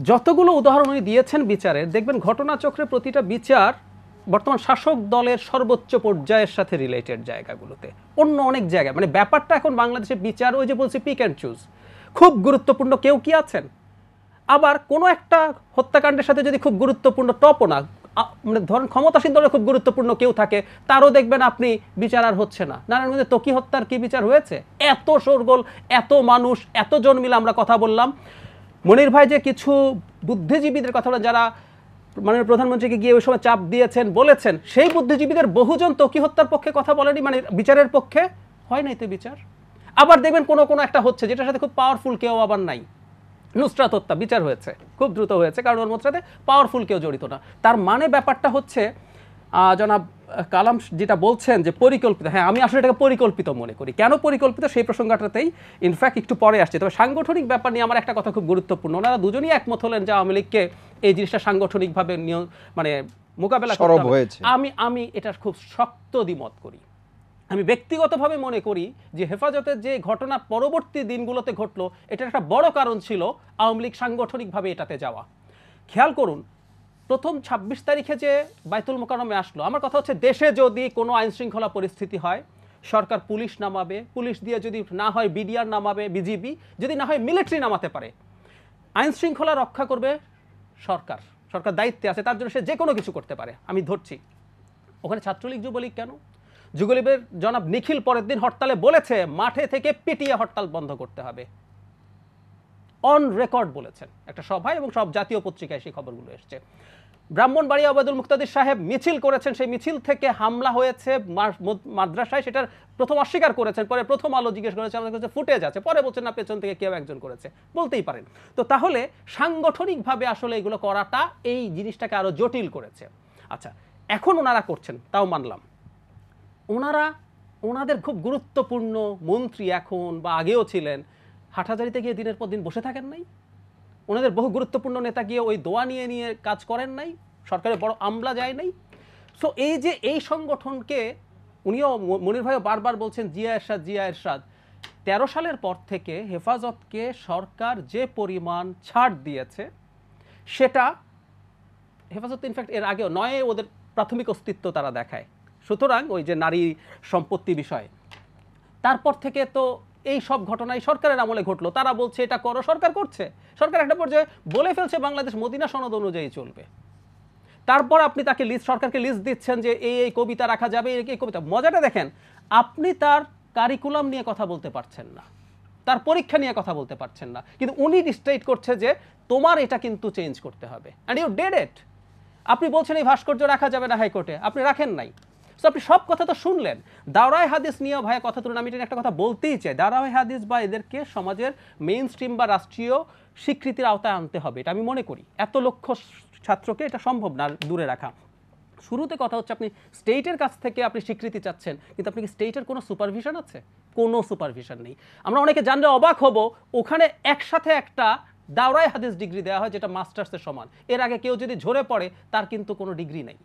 যতগুলো উদাহরণ উনি দিয়েছেন বিচারের, দেখবেন ঘটনাচক্রে প্রতিটা বিচার বর্তমান শাসক দলের সর্বোচ্চ পর্যায়ের সাথে রিলেটেড জায়গাগুলোতে, অন্য অনেক জায়গায় মানে ব্যাপারটা এখন বাংলাদেশের বিচার ওই যে বলছি পিক অ্যান্ড চুজ, খুব গুরুত্বপূর্ণ কেউ কি আছেন, আবার কোনো একটা হত্যাকাণ্ডের সাথে যদি খুব গুরুত্বপূর্ণ টপও না, মানে ধরেন ক্ষমতাসীন দলের খুব গুরুত্বপূর্ণ কেউ থাকে, তারও দেখবেন আপনি বিচার আর হচ্ছে না। নারায়ণগঞ্জে ত্বকী হত্যার কি বিচার হয়েছে? এত শোরগোল, এত মানুষ, এতজন মিলে আমরা কথা বললাম। মনির ভাই যে কিছু বুদ্ধিজীবীদের কথা বলেন, যারা মাননীয় প্রধানমন্ত্রীকে গিয়ে ওই সময় চাপ দিয়েছেন, বলেছেন, সেই বুদ্ধিজীবীদের বহুজন ত্বকী হত্যার পক্ষে কথা বলেনি, মানে বিচারের পক্ষে। হয় নাই তো বিচার। আবার দেখবেন কোনো কোনো একটা হচ্ছে যেটার সাথে খুব পাওয়ারফুল কেউ আবার নাই। নুসরাত হত্যা বিচার হয়েছে, খুব দ্রুত হয়েছে, কারণ ওর মধ্যে পাওয়ারফুল কেউ জড়িত না। তার মানে ব্যাপারটা হচ্ছে জনাব কালাম যেটা বলছেন যে পরিকল্পিত, হ্যাঁ আমি আসলে এটাকে পরিকল্পিত মনে করি। কেন পরিকল্পিত সেই প্রসঙ্গটাতেই ইনফ্যাক্ট একটু পরে আসছে। তবে সাংগঠনিক ব্যাপার নিয়ে আমার একটা কথা খুব গুরুত্বপূর্ণ। ওনারা দুজনই একমত হলেন যে আওয়ামী লীগকে এই জিনিসটা সাংগঠনিকভাবে মানে মোকাবেলা করতে হবে। আমি এটার খুব শক্ত দ্বিমত করি। আমি ব্যক্তিগতভাবে মনে করি যে হেফাজতের যে ঘটনা পরবর্তী দিনগুলোতে ঘটলো, এটার একটা বড় কারণ ছিল আওয়ামী লীগ সাংগঠনিকভাবে এটাতে যাওয়া। খেয়াল করুন, প্রথম 26 তারিখে যে বাইতুল মোকাররমে আসলো, আমার কথা হচ্ছে দেশে যদি কোনো আইন শৃঙ্খলা পরিস্থিতি হয়, সরকার পুলিশ নামাবে, পুলিশ দিয়ে যদি না হয় বিডিআর নামাবে, বিজিবি, যদি না হয় মিলিটারি নামাতে পারে। আইন শৃঙ্খলা রক্ষা করবে সরকার, সরকার দায়িত্বে আছে, তার জন্য সে যে কোনো কিছু করতে পারে। আমি ধরছি ওখানে ছাত্রলীগ যুবলীগ কেন? যুগলীগের জনাব নিখিল পরের দিন হরতালে বলেছে মাঠে থেকে পিটিয়ে হরতাল বন্ধ করতে হবে, অন রেকর্ড বলেছেন একটা সভায়, এবং সব জাতীয় পত্রিকায় সেই খবরগুলো এসছে। ব্রাহ্মণবাড়িয়া ওবায়দুল মুক্তাদির সাহেব মিছিল করেছেন, সেই মিছিল থেকে হামলা হয়েছে মাদ্রাসায়, সেটার প্রথম অস্বীকার করেছেন, পরে প্রথম আলো জিজ্ঞেস করেছে, আমাদের কাছে ফুটেজ আছে, পরে বলছেন না পেছন থেকে কেউ একজন করেছে, বলতেই পারেন। তো তাহলে সাংগঠনিকভাবে আসলে এগুলো করাটা এই জিনিসটাকে আরো জটিল করেছে। আচ্ছা, এখন ওনারা করছেন, তাও মানলাম। ওনাদের খুব গুরুত্বপূর্ণ মন্ত্রী এখন বা আগেও ছিলেন, হাটহাজারিতে গিয়ে দিনের পর দিন বসে থাকেন নাই? ওনাদের বহু গুরুত্বপূর্ণ নেতা গিয়ে ওই দোয়া নিয়ে কাজ করেন নাই? সরকারের বড় আমলা যায় নাই? সো এই যে এই সংগঠনকে উনিও, মনির ভাইও বারবার বলছেন জিয়া এরশাদ 13 সালের পর থেকে হেফাজতকে সরকার যে পরিমাণ ছাড় দিয়েছে, সেটা হেফাজত ইনফ্যাক্ট এর আগেও নয়, ওদের প্রাথমিক অস্তিত্ব তারা দেখায়। সুতরাং ওই যে নারী সম্পত্তি বিষয়, তারপর থেকে তো এই সব ঘটনাই সরকারের আমলে ঘটলো। তারা বলছে এটা করো, সরকার করছে। সরকার একটা পর্যায়ে বলে ফেলছে বাংলাদেশ মদিনা সনদ অনুযায়ী চলবে। তারপর আপনি তাকে সরকারকে লিস্ট দিচ্ছেন যে এই কবিতা রাখা যাবে, এই কবিতা। মজাটা দেখেন, আপনি তার কারিকুলাম নিয়ে কথা বলতে পারছেন না, তার পরীক্ষা নিয়ে কথা বলতে পারছেন না, কিন্তু উনি ডিসাইড করছে যে তোমার এটা কিন্তু চেঞ্জ করতে হবে, অ্যান্ড ইউ ডিড ইট। আপনি বলছেন এই ভাস্কর্য রাখা যাবে না হাইকোর্টে, আপনি রাখেন নাই। সো আপনি সব কথা তো শুনলেন। দাওরায়ে হাদিস নিয়ে ভাইয়া কথা তুলুন, আমি এটা একটা কথা বলতেই চাই। দাওরায়ে হাদিস বা এদেরকে সমাজের মেইন স্ট্রিম বা রাষ্ট্রীয় স্বীকৃতির আওতায় আনতে হবে, এটা আমি মনে করি। এত লক্ষ ছাত্রকে এটা সম্ভব না দূরে রাখা। শুরুতে কথা হচ্ছে আপনি স্টেটের কাছ থেকে আপনি স্বীকৃতি চাচ্ছেন, কিন্তু আপনি কি স্টেটের কোনো সুপারভিশন আছে? কোনো সুপারভিশন নেই। আমরা অনেকে জানলে অবাক হব, ওখানে একসাথে একটা দাওরায়ে হাদিস ডিগ্রি দেওয়া হয় যেটা মাস্টার্সের সমান। এর আগে কেউ যদি ঝরে পড়ে তার কিন্তু কোনো ডিগ্রি নেই।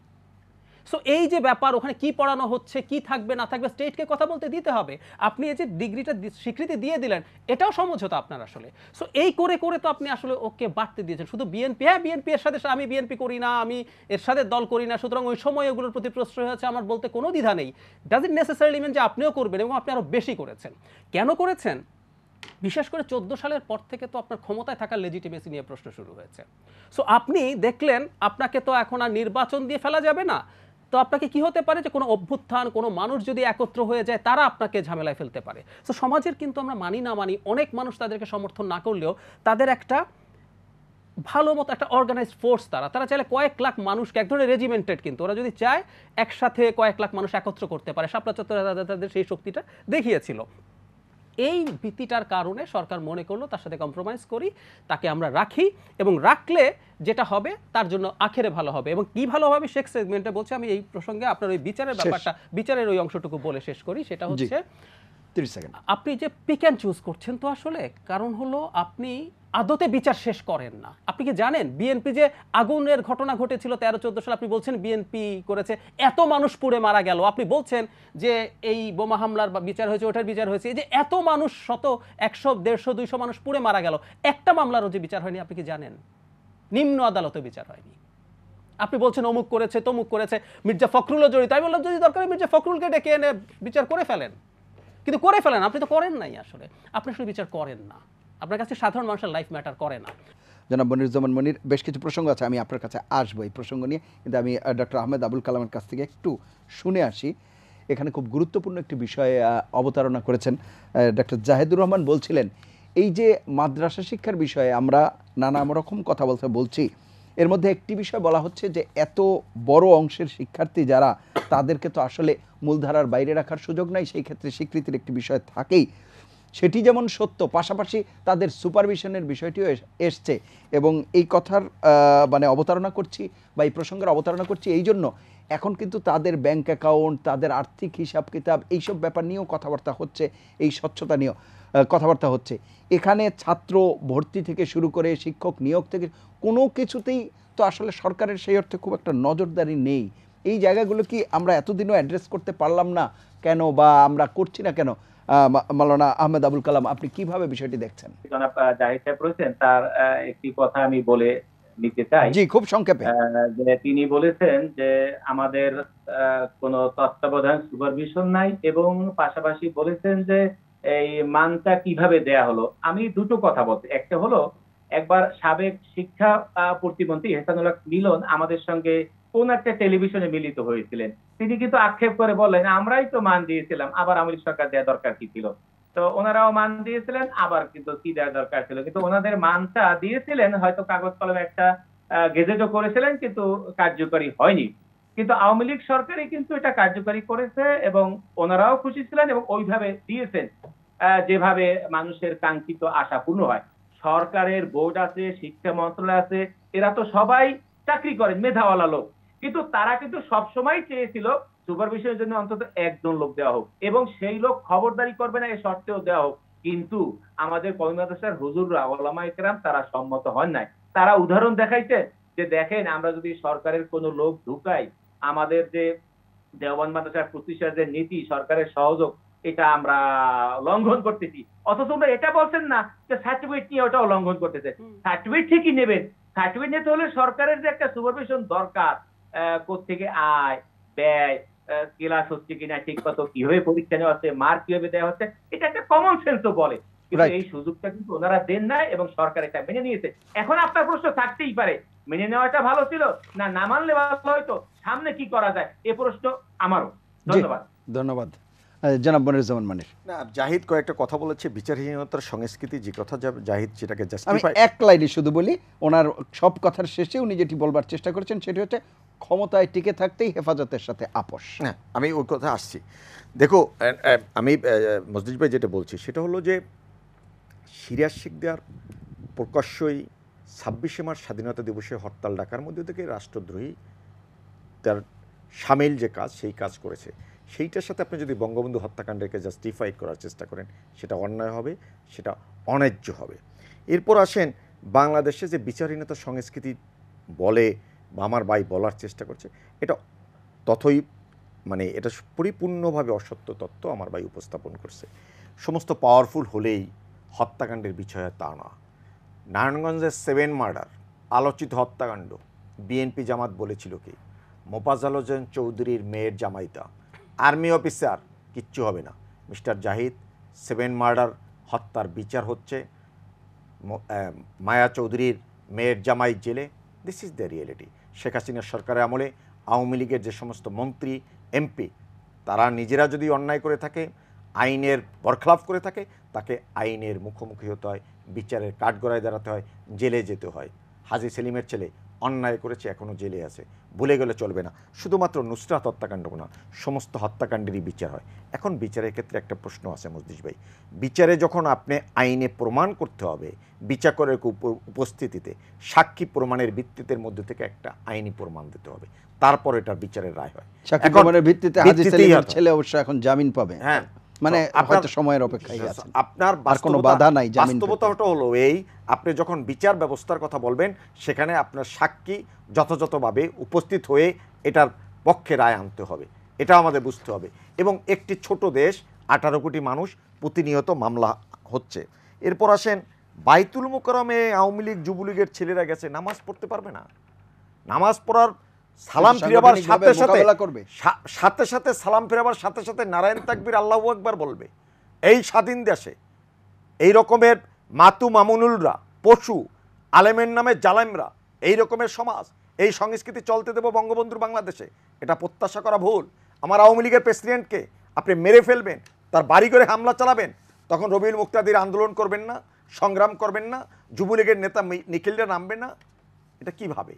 সো এই যে ব্যাপার, ওখানে কি পড়ানো হচ্ছে, কি থাকবে না থাকবে, স্টেটকে কথা বলতে দিতে হবে। আপনি এই যে ডিগ্রিটা স্বীকৃতি দিয়ে দিলেন, এটাও সমঝোতা আপনার আসলে। সো এই করে করে তো আপনি আসলে ওকে বাড়তে দিয়েছেন। শুধু বিএনপি, হ্যাঁ বিএনপি এর সাথে, আমি বিএনপি করি না, আমি এর সাথে দল করি না, সুতরাং ওই সময় ওগুলোর প্রতি প্রশ্রয় হয়েছে আমার বলতে কোনো দ্বিধা নেই। ডাজন্ট নেসেসারিলি মিন যে আপনিও করবেন, এবং আপনি আরও বেশি করেছেন। কেন করেছেন? বিশেষ করে 14 সালের পর থেকে তো আপনার ক্ষমতায় থাকার লেজিটিমেসি নিয়ে প্রশ্ন শুরু হয়েছে। সো আপনি দেখলেন আপনাকে তো এখন আর নির্বাচন দিয়ে ফেলা যাবে না, তো আপনাকে কি হতে পারে যে কোনো অভ্যুত্থান, কোনো মানুষ যদি একত্র হয়ে যায়, তারা আপনাকে ঝামেলায় ফেলতে পারে। তো সমাজের কিন্তু আমরা মানি না মানি, অনেক মানুষ তাদেরকে সমর্থন না করলেও তাদের একটা ভালো মতো একটা অর্গানাইজড ফোর্স, তারা চাইলে কয়েক লাখ মানুষকে, এক ধরনের রেজিমেন্টেড, কিন্তু ওরা যদি চায় একসাথে কয়েক লাখ মানুষ একত্র করতে পারে। শাপলা চত্বরে তাদের সেই শক্তিটা দেখিয়েছিল। এই ভীতিটার কারণে সরকার মনে করলো তার সাথে কম্প্রোমাইজ করি, তাকে আমরা রাখি, এবং রাখলে যেটা হবে তার জন্য আখেরে ভালো হবে। এবং কি ভালো হবে শেষ সেগমেন্টে বলছে, আমি এই প্রসঙ্গে আপনার ওই বিচারের ব্যাপারটা, বিচারের ওই অংশটুকু বলে শেষ করি। সেটা হচ্ছে 30 সেকেন্ড। আপনি যে পিক অ্যান্ড চুজ করছেন, তো আসলে কারণ হলো আপনি আদতে বিচার শেষ করেন না। আপনি কি জানেন বিএনপি যে আগুনের ঘটনা ঘটেছিল 13-14 সালে, আপনি বলছেন বিএনপি করেছে, এত মানুষ পুড়ে মারা গেল, আপনি বলছেন যে এই বোমা হামলার বিচার হয়েছে, ওটার বিচার হয়েছে, এই যে এত মানুষ, 100, 100, 150, 200 মানুষ পুড়ে মারা গেল, একটা মামলারও যে বিচার হয়নি, আপনি কি জানেন? নিম্ন আদালতে বিচার হয়নি। আপনি বলছেন অমুক করেছে, তমুক করেছে, মির্জা ফখরুলও জড়িত। আমি বললাম যদি দরকার মির্জা ফখরুলকে ডেকে এনে বিচার করে ফেলেন, কিন্তু করে ফেলেন, আপনি তো করেন নাই। আসলে আপনি আসলে বিচার করেন না, আপনার কাছে সাধারণ মানুষের লাইফ ম্যাটার করে না। জনাব মনিরুজ্জামান মনির, বেশ কিছু প্রসঙ্গ আছে, আমি আপনার কাছে আসবো এই প্রসঙ্গ নিয়ে, কিন্তু আমি ডক্টর আহমেদ আবুল কালামের কাছ থেকে একটু শুনে আসি। এখানে খুব গুরুত্বপূর্ণ একটি বিষয়ে অবতারণা করেছেন ডক্টর জাহেদুর রহমান। বলছিলেন এই যে মাদ্রাসা শিক্ষার বিষয়ে আমরা নানা রকম কথা বলছি, এর মধ্যে একটি বিষয় বলা হচ্ছে যে এত বড় অংশের শিক্ষার্থী যারা, তাদেরকে তো আসলে মূলধারার বাইরে রাখার সুযোগ নাই, সেই ক্ষেত্রে স্বীকৃতির একটি বিষয় থাকেই। সেটি যেমন সত্য, পাশাপাশি তাদের সুপারভিশনের বিষয়টিও এসছে। এবং এই কথার মানে অবতারণা করছি বা এই প্রসঙ্গের অবতারণা করছি এই জন্য, এখন কিন্তু তাদের ব্যাংক অ্যাকাউন্ট, তাদের আর্থিক হিসাব কিতাব, এইসব ব্যাপার নিয়েও কথাবার্তা হচ্ছে, এই স্বচ্ছতা নিয়েও কথাবার্তা হচ্ছে। এখানে ছাত্র ভর্তি থেকে শুরু করে শিক্ষক নিয়োগ থেকে কোনো কিছুতেই তো আসলে সরকারের সেই অর্থে খুব একটা নজরদারি নেই। এই জায়গাগুলো কি আমরা এতদিনও অ্যাড্রেস করতে পারলাম না কেন, বা আমরা করছি না কেন? মাওলানা আহমেদ আবুল কালাম, আপনি কিভাবে বিষয়টি দেখছেন? জনাব জাহিদ সাহেব রয়েছেন, তার একটি কথা আমি বলে নিতে চাই। জি, খুব সংক্ষেপে। যে তিনি বলেছেন যে আমাদের কোনো তত্ত্বাবধান সুপারভিশন নাই, এবং পাশাপাশি বলেছেন যে এই মানটা কিভাবে দেয়া হলো। আমি দুটো কথা বলতে, একটা হলো একবার সাবেক শিক্ষা প্রতিমন্ত্রী এহসানুল্লাহ মিলন আমাদের সঙ্গে কোন একটা টেলিভিশনে মিলিত হয়েছিলেন। তিনি কিন্তু আক্ষেপ করে বললেন, আমরাই তো মান দিয়েছিলাম, আবার আওয়ামী লীগ সরকার দেওয়া দরকার কি ছিল? তো ওনারাও মান দিয়েছিলেন, আবার কিন্তু কি দেওয়া দরকার ছিল, কিন্তু ওনাদের মানটা দিয়েছিলেন, হয়তো কাগজ কলমে একটা গেজেটও করেছিলেন, কিন্তু কার্যকরী হয়নি। কিন্তু আওয়ামী লীগ সরকারই কিন্তু এটা কার্যকরী করেছে, এবং ওনারাও খুশি ছিলেন এবং ওইভাবে দিয়েছেন যেভাবে মানুষের কাঙ্ক্ষিত আশা পূর্ণ হয়। সরকারের বোর্ড আছে, শিক্ষা মন্ত্রণালয় আছে, এরা তো সবাই চাকরি করেন, মেধাওয়ালা লোক, কিন্তু তারা কিন্তু সবসময় চেয়েছিল সুপারভিশনের জন্য অন্তত একজন লোক দেওয়া হোক, এবং সেই লোক খবরদারি করবে না এ শর্তেও দেওয়া হোক। কিন্তু আমাদের কওমি মাদ্রাসার হুজুররা, ওলামায়ে কেরাম, তারা সম্মত হন নাই। তারা উদাহরণ দেখাইছে যে দেখেন, আমরা যদি সরকারের কোনো লোক ঢুকাই, আমাদের যে দেওবন্দ মাদ্রাসার প্রতিষ্ঠার যে নীতি, সরকারের সহযোগ, এটা আমরা লঙ্ঘন করতেছি। অথচ আমরা এটা বলছেন না যে সার্টিফিকেট নিয়ে ওটাও লঙ্ঘন করতেছে। সার্টিফিকেট ঠিকই নেবেন, সার্টিফিকেট নিতে হলে সরকারের যে একটা সুপারভিশন দরকার, কোত্থেকে আয় ব্যয়, ক্লাস হচ্ছে কিনা ঠিক মতো, কিভাবে পরীক্ষা নেওয়া হচ্ছে, মার্ক কিভাবে দেওয়া হচ্ছে, এটা একটা কমন সেন্সও বলে। কিন্তু এই সুযোগটা কিন্তু ওনারা দেন নাই, এবং সরকার এটা মেনে নিয়েছে। এখন আপনার প্রশ্ন থাকতেই পারে, মেনে নেওয়াটা ভালো ছিল না না মানলে ভালো হয়তো, সামনে কি করা যায়, এ প্রশ্ন আমারও। ধন্যবাদ। ধন্যবাদ জনাব মনিরুজ্জামান মনির। না, জাহিদ কয়েকটা কথা বলেছে, বিচারহীনতার সংস্কৃতি, যে কথা জাহিদ সেটাকে আমি জাস্টিফাই। এক লাইনে শুধু বলি, ওনার সব কথার শেষে উনি যেটি বলবার চেষ্টা করেছেন সেটি হচ্ছে ক্ষমতায় টিকে থাকতেই হেফাজতের সাথে আপোষ। হ্যাঁ, আমি ওই কথা আসছি। দেখো, আমি মসজিদ ভাই যেটা বলছি সেটা হলো যে সিরিয়াস শিকদার প্রকাশ্যই 26শে মার্চ স্বাধীনতা দিবসে হরতাল ডাকার মধ্যে থেকে রাষ্ট্রদ্রোহী তার সামিল যে কাজ, সেই কাজ করেছে। সেইটার সাথে আপনি যদি বঙ্গবন্ধু হত্যাকাণ্ডকে জাস্টিফাই করার চেষ্টা করেন, সেটা অন্যায় হবে, সেটা অন্যায্য হবে। এরপর আসেন বাংলাদেশে যে বিচারহীনতার সংস্কৃতি বলে বা আমার ভাই বলার চেষ্টা করছে, এটা তথই মানে এটা পরিপূর্ণভাবে অসত্য তত্ত্ব আমার ভাই উপস্থাপন করছে। সমস্ত পাওয়ারফুল হলেই হত্যাকাণ্ডের বিষয় তা না। নারায়ণগঞ্জের 7 মার্ডার, আলোচিত হত্যাকাণ্ড, বিএনপি জামাত বলেছিল কি? মোফাজ্জল হোসেন চৌধুরীর মেয়ের জামাইতা, আর্মি অফিসার, কিচ্ছু হবে না। মিস্টার জাহিদ, 7 মার্ডার হত্যার বিচার হচ্ছে, মায়া চৌধুরীর মেয়ের জামাই জেলে। This is the reality. Sheikh হাসিনার সরকারের আমলে আওয়ামী লীগের যে সমস্ত মন্ত্রী, এমপি, তারা নিজেরা যদি অন্যায় করে থাকে, আইনের বরখলাফ করে থাকে, তাকে আইনের মুখোমুখি হতে হয়, বিচারের কাঠগড়ায় দাঁড়াতে হয়, জেলে যেতে হয়। হাজী সেলিমের ছেলে অন্যায় করেছে, এখনও জেলে আছে, ভুলে গেলে চলবে না। শুধুমাত্র নুসরাত হত্যাকাণ্ড না, সমস্ত হত্যাকাণ্ডেরই বিচার হয়। এখন বিচারের ক্ষেত্রে একটা প্রশ্ন আছে মজলিস ভাই, বিচারে যখন আপনি আইনে প্রমাণ করতে হবে, বিচারকের উপস্থিতিতে সাক্ষী প্রমাণের ভিত্তিতে মধ্যে থেকে একটা আইনি প্রমাণ দিতে হবে, তারপর এটার বিচারের রায় হয়। সাক্ষী প্রমাণের ভিত্তিতে হাজী সেলিমের ছেলে অবশ্য এখন জামিন পাবে। হ্যাঁ, মানে হয়তো সময়ের অপেক্ষায় আছে, আপনার আর কোনো বাধা নাই। বাস্তবতাটা হলো এই, আপনি যখন বিচার ব্যবস্থার কথা বলবেন, সেখানে আপনার সাক্ষী যথাযথভাবে উপস্থিত হয়ে এটার পক্ষে রায় আনতে হবে, এটা আমাদের বুঝতে হবে। এবং একটি ছোট দেশ, 18 কোটি মানুষ, প্রতিনিয়ত মামলা হচ্ছে। এরপর আসেন বাইতুল মোকাররমে আওয়ামী লীগ যুবলীগের ছেলেরা গেছে, নামাজ পড়তে পারবে না। নামাজ পড়ার সালাম ফিরাবার সাথে সাথে সাথে সালাম ফিরাবার সাথে সাথে নারায়ণ তাকবীর আল্লাহু আকবার বলবে। এই স্বাধীন দেশে এই রকমের মাতু মামুনুলরা, পশু, আলেমের নামে জালেমরা, এই রকমের সমাজ, এই সংস্কৃতি চলতে দেব বঙ্গবন্ধুর বাংলাদেশে? এটা প্রত্যাশা করা ভুল। আমার আওয়ামী লীগের প্রেসিডেন্টকে আপনি মেরে ফেলবেন, তার বাড়ি করে হামলা চালাবেন, তখন রবিউল মুক্তাদির আন্দোলন করবেন না, সংগ্রাম করবেন না, যুবলীগের নেতা নিখিলরা নামবে না? এটা কিভাবে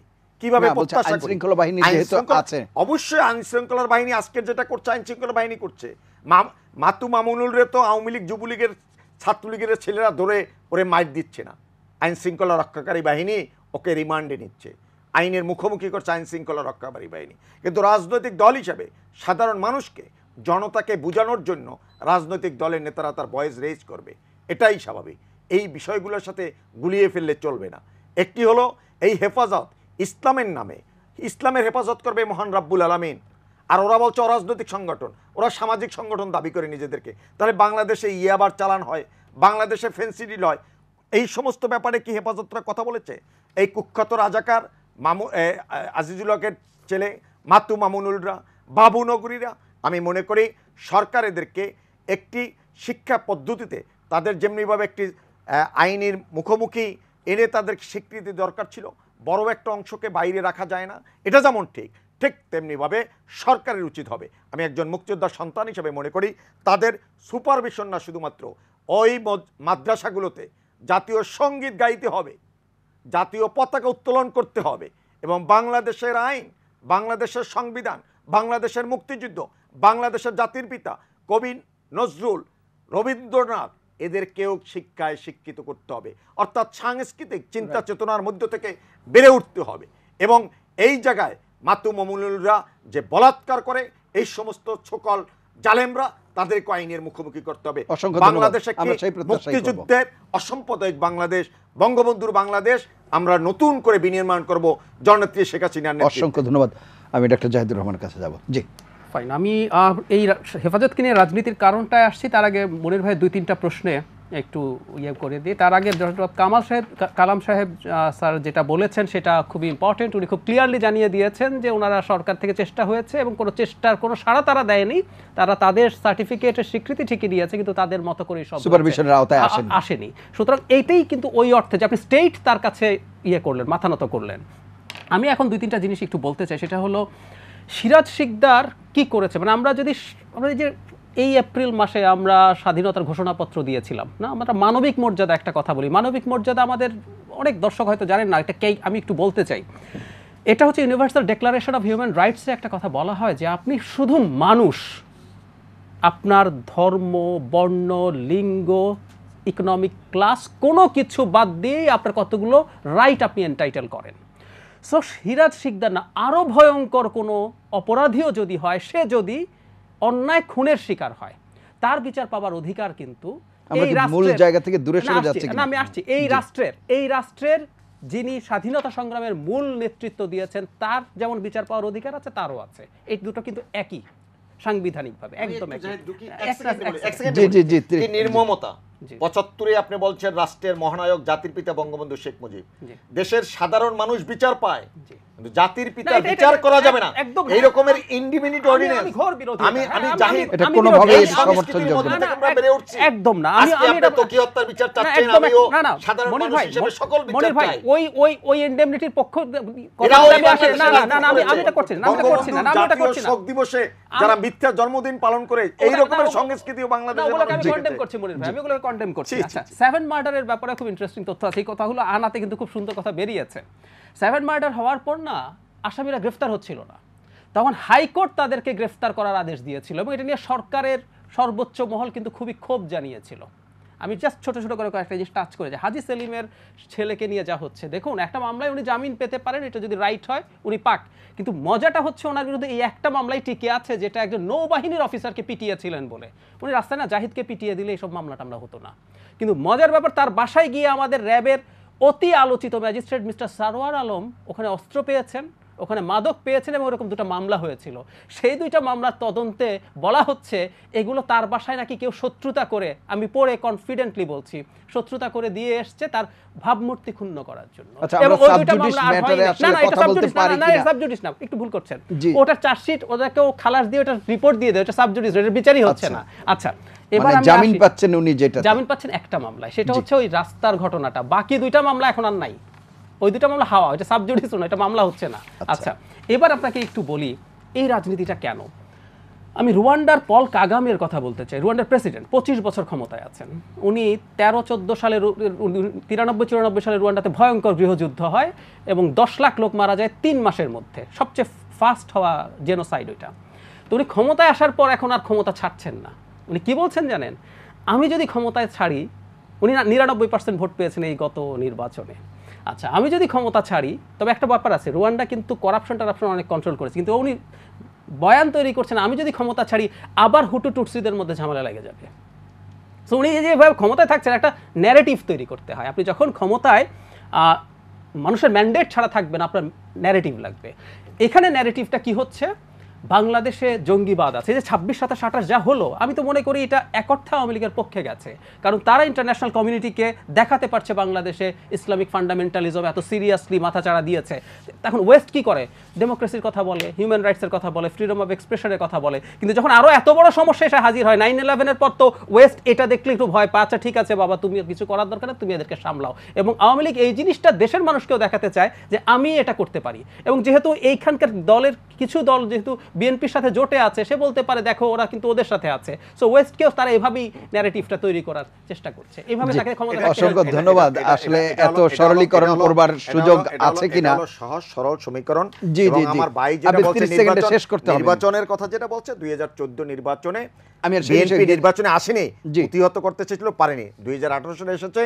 না, বলছে প্রত্যাশা আইন করি? শৃঙ্খলা বাহিনী আইন যেহেতু শৃঙ্খলা- আছে। অবশ্যই আইন শৃঙ্খলার বাহিনী আজকের যেটা করছে আইন শৃঙ্খলা বাহিনী করছে। মাতু মামুনুল রে তো আওয়ামী লীগ, যুবলীগের, ছাত্রলীগের ছেলেরা ধরে ওরে মাইর দিচ্ছে না, আইন শৃঙ্খলা রক্ষাকারী বাহিনী ওকে রিমান্ডে নিচ্ছে, আইনের মুখোমুখি করছে আইন শৃঙ্খলা রক্ষাকারী বাহিনী। কিন্তু রাজনৈতিক দল হিসাবে সাধারণ মানুষকে, জনতাকে বোঝানোর জন্য রাজনৈতিক দলের নেতারা তার ভয়েস রেজ করবে, এটাই স্বাভাবিক। এই বিষয়গুলোর সাথে গুলিয়ে ফেললে চলবে না। একটি হলো এই হেফাজত, ইসলামের নামে ইসলামের হেফাজত করবে মহান রাব্বুল আলামিন, আর ওরা বলছে অরাজনৈতিক সংগঠন, ওরা সামাজিক সংগঠন দাবি করে নিজেদেরকে। তাহলে বাংলাদেশে ইয়াবার চালান হয়, বাংলাদেশে ফেন্সিডিল হয়, এই সমস্ত ব্যাপারে কি হেফাজতরা কথা বলেছে? এই কুখ্যাত রাজাকার আজিজুল হকের ছেলে মাতু মামুনুলরা, বাবু নগরীরা, আমি মনে করি সরকার এদেরকে একটি শিক্ষা পদ্ধতিতে তাদের যেমনিভাবে একটি আইনের মুখোমুখি এনে তাদের স্বীকৃতি দরকার ছিল, বড় একটা অংশকে বাইরে রাখা যায় না, এটা যেমন ঠিক তেমনিভাবে সরকারের উচিত হবে। আমি একজন মুক্তিযোদ্ধার সন্তান হিসেবে মনে করি তাদের সুপারভিশন না, শুধুমাত্র ওই মাদ্রাসাগুলোতে জাতীয় সঙ্গীত গাইতে হবে, জাতীয় পতাকা উত্তোলন করতে হবে, এবং বাংলাদেশের আইন, বাংলাদেশের সংবিধান, বাংলাদেশের মুক্তিযুদ্ধ, বাংলাদেশের জাতির পিতা কবি নজরুল, রবীন্দ্রনাথ, এদেরকেও শিক্ষায় শিক্ষিত করতে হবে। অর্থাৎ সাংস্কৃতিক চিন্তা চেতনার মধ্য থেকে বেড়ে উঠতে হবে। এবং এই জায়গায় মাতু মামুনুলরা যে বলাৎকার করে, এই সমস্ত সকল জালেমরা, তাদেরকে আইনের মুখোমুখি করতে হবে। বাংলাদেশে মুক্তিযুদ্ধের অসাম্প্রদায়িক বাংলাদেশ, বঙ্গবন্ধুর বাংলাদেশ আমরা নতুন করে বিনির্মাণ করব জননেত্রী শেখ হাসিনার নেতৃত্বে। অসংখ্য ধন্যবাদ। আমি ডক্টর জাহিদুর রহমানের কাছে যাব। জি ফাইন, আমি এই হেফাজতকে নিয়ে রাজনীতির কারণটায় আসছি। তার আগে মনির ভাই 2-3টা প্রশ্নে একটু ইয়ে করে দিই। তার আগে ডক্টর কালাম সাহেব স্যার যেটা বলেছেন সেটা খুবই ইম্পর্টেন্ট। উনি খুব ক্লিয়ারলি জানিয়ে দিয়েছেন যে ওনারা সরকার থেকে চেষ্টা হয়েছে এবং কোনো চেষ্টার কোনো সাড়া তারা দেয়নি, তারা তাদের সার্টিফিকেটের স্বীকৃতি ঠিকই দিয়েছে, কিন্তু তাদের মতো করে সব সুপারভিশনের আওতায় আসেনি। সুতরাং এইটাই কিন্তু ওই অর্থে যে আপনি স্টেট তার কাছে ইয়ে করলেন, মাথা নত করলেন। আমি এখন 2-3টা জিনিস একটু বলতে চাই। সেটা হলো সিরাজ শিকদার কি করেছে। মানে আমরা যে এই এপ্রিল মাসে আমরা স্বাধীনতার ঘোষণাপত্র দিয়েছিলাম না, আমরা মানবিক মর্যাদা একটা কথা বলি। মানবিক মর্যাদা আমাদের অনেক দর্শক হয়তো জানেন না, এটা আমি একটু বলতে চাই। এটা হচ্ছে ইউনিভার্সাল ডিক্লারেশন অফ হিউম্যান রাইটসে একটা কথা বলা হয় যে আপনি শুধু মানুষ, আপনার ধর্ম, বর্ণ, লিঙ্গ, ইকোনমিক ক্লাস কোনো কিছু বাদ দিয়ে আপনার কতগুলো রাইট আপনি এন্টাইটেল করেন। সো সিরাজ শিকদার না, আরও ভয়ঙ্কর কোনো অপরাধীও যদি হয়, সে যদি অন্যায় খুনের শিকার হয়, তার বিচার পাওয়ার অধিকার কিন্তু এই মূল জায়গা থেকে দূরে সরে যাচ্ছে। না, আমি আসছি। এই রাষ্ট্রের যিনি স্বাধীনতা সংগ্রামের মূল নেতৃত্ব দিয়েছেন, তার যেমন বিচার পাওয়ার অধিকার আছে, তারও আছে। এই দুটো কিন্তু একই সাংবিধানিকভাবে, একদম একই। নির্মমতা 75-এ আপনি বলছেন রাষ্ট্রের মহানায়ক জাতির পিতা বঙ্গবন্ধু শেখ মুজিব, দেশের সাধারণ মানুষ বিচার পায়, কিন্তু জাতির পিতা বিচার করা যাবে না, এই রকমের ইন্ডিপেন্ডেন্ট অর্ডিন্যান্স আমি জাহিদ, এটা কোনোভাবেই সমর্থনযোগ্য না। আমরা বেড়ে উঠছি একদম না। আমি তোকি হত্যার বিচার চাচ্ছি না, আমিও সাধারণ মানুষ হিসেবে সকল বিচার চাই। ওই ইনডেমনিটির পক্ষ আমি এটা করছি না, শোক দিবসে যারা মিথ্যা জন্মদিন পালন করে এই রকমের সংস্কৃতিও বাংলাদেশে আমি ওগুলোকে কন্ডেম করছি। আচ্ছা, 7 মার্ডারের ব্যাপারে খুব ইন্টারেস্টিং তথ্য আছে। এই কথাগুলো আনাতে কিন্তু খুব সুন্দর কথা বেরিয়েছে। 7 মার্ডার হওয়ার পর না, আসামিরা গ্রেফতার হচ্ছিল না, তখন হাইকোর্ট তাদেরকে গ্রেফতার করার আদেশ দিয়েছিল এবং এটা নিয়ে সরকারের সর্বোচ্চ মহল কিন্তু খুবই ক্ষোভ জানিয়েছিল। আমি জাস্ট ছোট ছোট করে কয়েকটা জিনিস টাচ করে যাই। হাজি সেলিমের ছেলেকে নিয়ে যা হচ্ছে, দেখুন একটা মামলায় উনি জামিন পেতে পারেন, এটা যদি রাইট হয় উনি পাক, কিন্তু মজাটা হচ্ছে ওনার বিরুদ্ধে এই একটা মামলায় টিকে আছে, যেটা একজন নৌবাহিনীর অফিসারকে পিটিয়েছিলেন বলে। উনি রাস্তায় না জাহিদকে পিটিয়ে দিলে এইসব মামলা টামলা হতো না। কিন্তু মজার ব্যাপার, তার বাসায় গিয়ে আমাদের র্যাবের অতি আলোচিত ম্যাজিস্ট্রেট মিস্টার সারোয়ার আলম ওখানে অস্ত্র পেয়েছেন, ওখানে মাদক পেয়েছেন এবং এরকম 2টা মামলা হয়েছিল। সেই 2টা মামলার তদন্তে বলা হচ্ছে এগুলো তার বাসায় নাকি কেউ শত্রুতা করে, আমি পড়ে কনফিডেন্টলি বলছি, শত্রুতা করে দিয়ে এসছে তার ভাবমূর্তি ক্ষুণ্ণ করার জন্য। এবং ওই 2টা মামলা আর হয়নি। না, এটা সাবজুডিস না, একটু ভুল করছেন। ওটা চার্জশিট, ওটাকেও খালাস দিয়ে ওটা রিপোর্ট দিয়ে দেয়, ওটা সাবজুডিস, এর বিচারই হচ্ছে না। আচ্ছা, এবার জামিন পাচ্ছেন উনি, যেটা জামিন পাচ্ছেন একটা মামলায়, সেটা হচ্ছে ওই রাস্তার ঘটনাটা। বাকি 2টা মামলা এখন আর নাই। ওই দুটো মামলা হাওয়া, এটা সাবজুডিস না, এটা মামলা হচ্ছে না। আচ্ছা, এবার আপনাকে একটু বলি এই রাজনীতিটা কেন। আমি রুয়ান্ডার পল কাগামের কথা বলতে চাই। রুয়ান্ডার প্রেসিডেন্ট 25 বছর ক্ষমতায় আছেন। উনি 13-14 সালে 93-94 সালে রুয়ান্ডাতে ভয়ঙ্কর গৃহযুদ্ধ হয় এবং 10 লাখ লোক মারা যায় 3 মাসের মধ্যে, সবচেয়ে ফাস্ট হওয়া জেনোসাইড ওইটা। তো উনি ক্ষমতায় আসার পর এখন আর ক্ষমতা ছাড়ছেন না। উনি কি বলছেন জানেন? আমি যদি ক্ষমতায় ছাড়ি, উনি 99% ভোট পেয়েছেন এই গত নির্বাচনে। আচ্ছা, আমি যদি ক্ষমতা ছাড়ি, তবে একটা ব্যাপার আছে, রুয়ান্ডা কিন্তু করাপশন অনেক কন্ট্রোল করেছে, কিন্তু উনি বয়ান তৈরি করছেন আমি যদি ক্ষমতা ছাড়ি আবার হুটু টুটসিদের মধ্যে ঝামেলা লেগে যাবে। সো উনি যেভাবে ক্ষমতায় থাকছেন, একটা ন্যারেটিভ তৈরি করতে হয়। আপনি যখন ক্ষমতায় মানুষের ম্যান্ডেট ছাড়া থাকবেন, আপনার ন্যারেটিভ লাগবে। এখানে ন্যারেটিভটা কি হচ্ছে? বাংলাদেশে জঙ্গিবাদ আছে, যে 26, 27, 28 যা হলো, আমি তো মনে করি এটা এক অর্থে আওয়ামী লীগের পক্ষে গেছে, কারণ তারা ইন্টারন্যাশনাল কমিউনিটিকে দেখাতে পারছে বাংলাদেশে ইসলামিক ফান্ডামেন্টালিজম এত সিরিয়াসলি মাথাচাড়া দিয়েছে। এখন ওয়েস্ট কি করে? ডেমোক্রেসির কথা বলে, হিউম্যান রাইটসের কথা বলে, ফ্রিডম অফ এক্সপ্রেশনের কথা বলে, কিন্তু যখন আরও এত বড় সমস্যা এসে হাজির হয়, 9/11-এর পর তো ওয়েস্ট এটা দেখলে একটু ভয় পায়, আচ্ছা ঠিক আছে বাবা, তুমি কিছু করার দরকার না, তুমি এদেরকে সামলাও। এবং আওয়ামী লীগ এই জিনিসটা দেশের মানুষকেও দেখাতে চায় যে আমি এটা করতে পারি। এবং যেহেতু এইখানকার দলের কিছু দল যেহেতু বিএনপির সাথে জোটে আছে, সে বলতে পারে দেখো ওরা কিন্তু ওদের সাথে আছে। সো ওয়েস্টকেও তারা এভাবেই ন্যারেটিভটা তৈরি করার চেষ্টা করছে, এইভাবে তাকে ক্ষমতা। অসংখ্য ধন্যবাদ। আসলে এত সরলীকরণ করবার সুযোগ আছে কিনা? সহজ সরল সমীকরণ। জি জি জি, আমার ভাই যেটা আপনি বলছে 30 সেকেন্ডে শেষ করতে হবে। নির্বাচনের কথা যেটা বলছে, 2014 নির্বাচনে আমি আর সেই বিএনপি বিষয়ে- নির্বাচনে আসেনি, জি। প্রতিহত করতে চেয়েছিল, পারেনি। 2018 সালে এসেছে,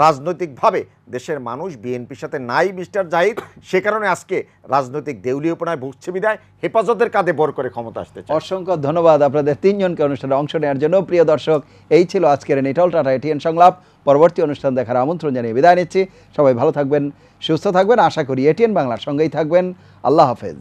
রাজনৈতিকভাবে দেশের মানুষ বিএনপির সাথে নাই মিস্টার জাহিদ, সে কারণে আজকে রাজনৈতিক দেউলিয়াপনায় ভুগছে বিদায় হেফাজতের কাঁধে বর করে ক্ষমতা আসতে চায়। অসংখ্য ধন্যবাদ আপনাদের তিনজনকে অনুষ্ঠানে অংশ নেওয়ার জন্য। প্রিয় দর্শক, এই ছিল আজকের নিটল টাটা এটিএন সংলাপ। পরবর্তী অনুষ্ঠান দেখার আমন্ত্রণ জানিয়ে বিদায় নিচ্ছি। সবাই ভালো থাকবেন, সুস্থ থাকবেন, আশা করি এটিএন বাংলার সঙ্গেই থাকবেন। আল্লাহ হাফেজ।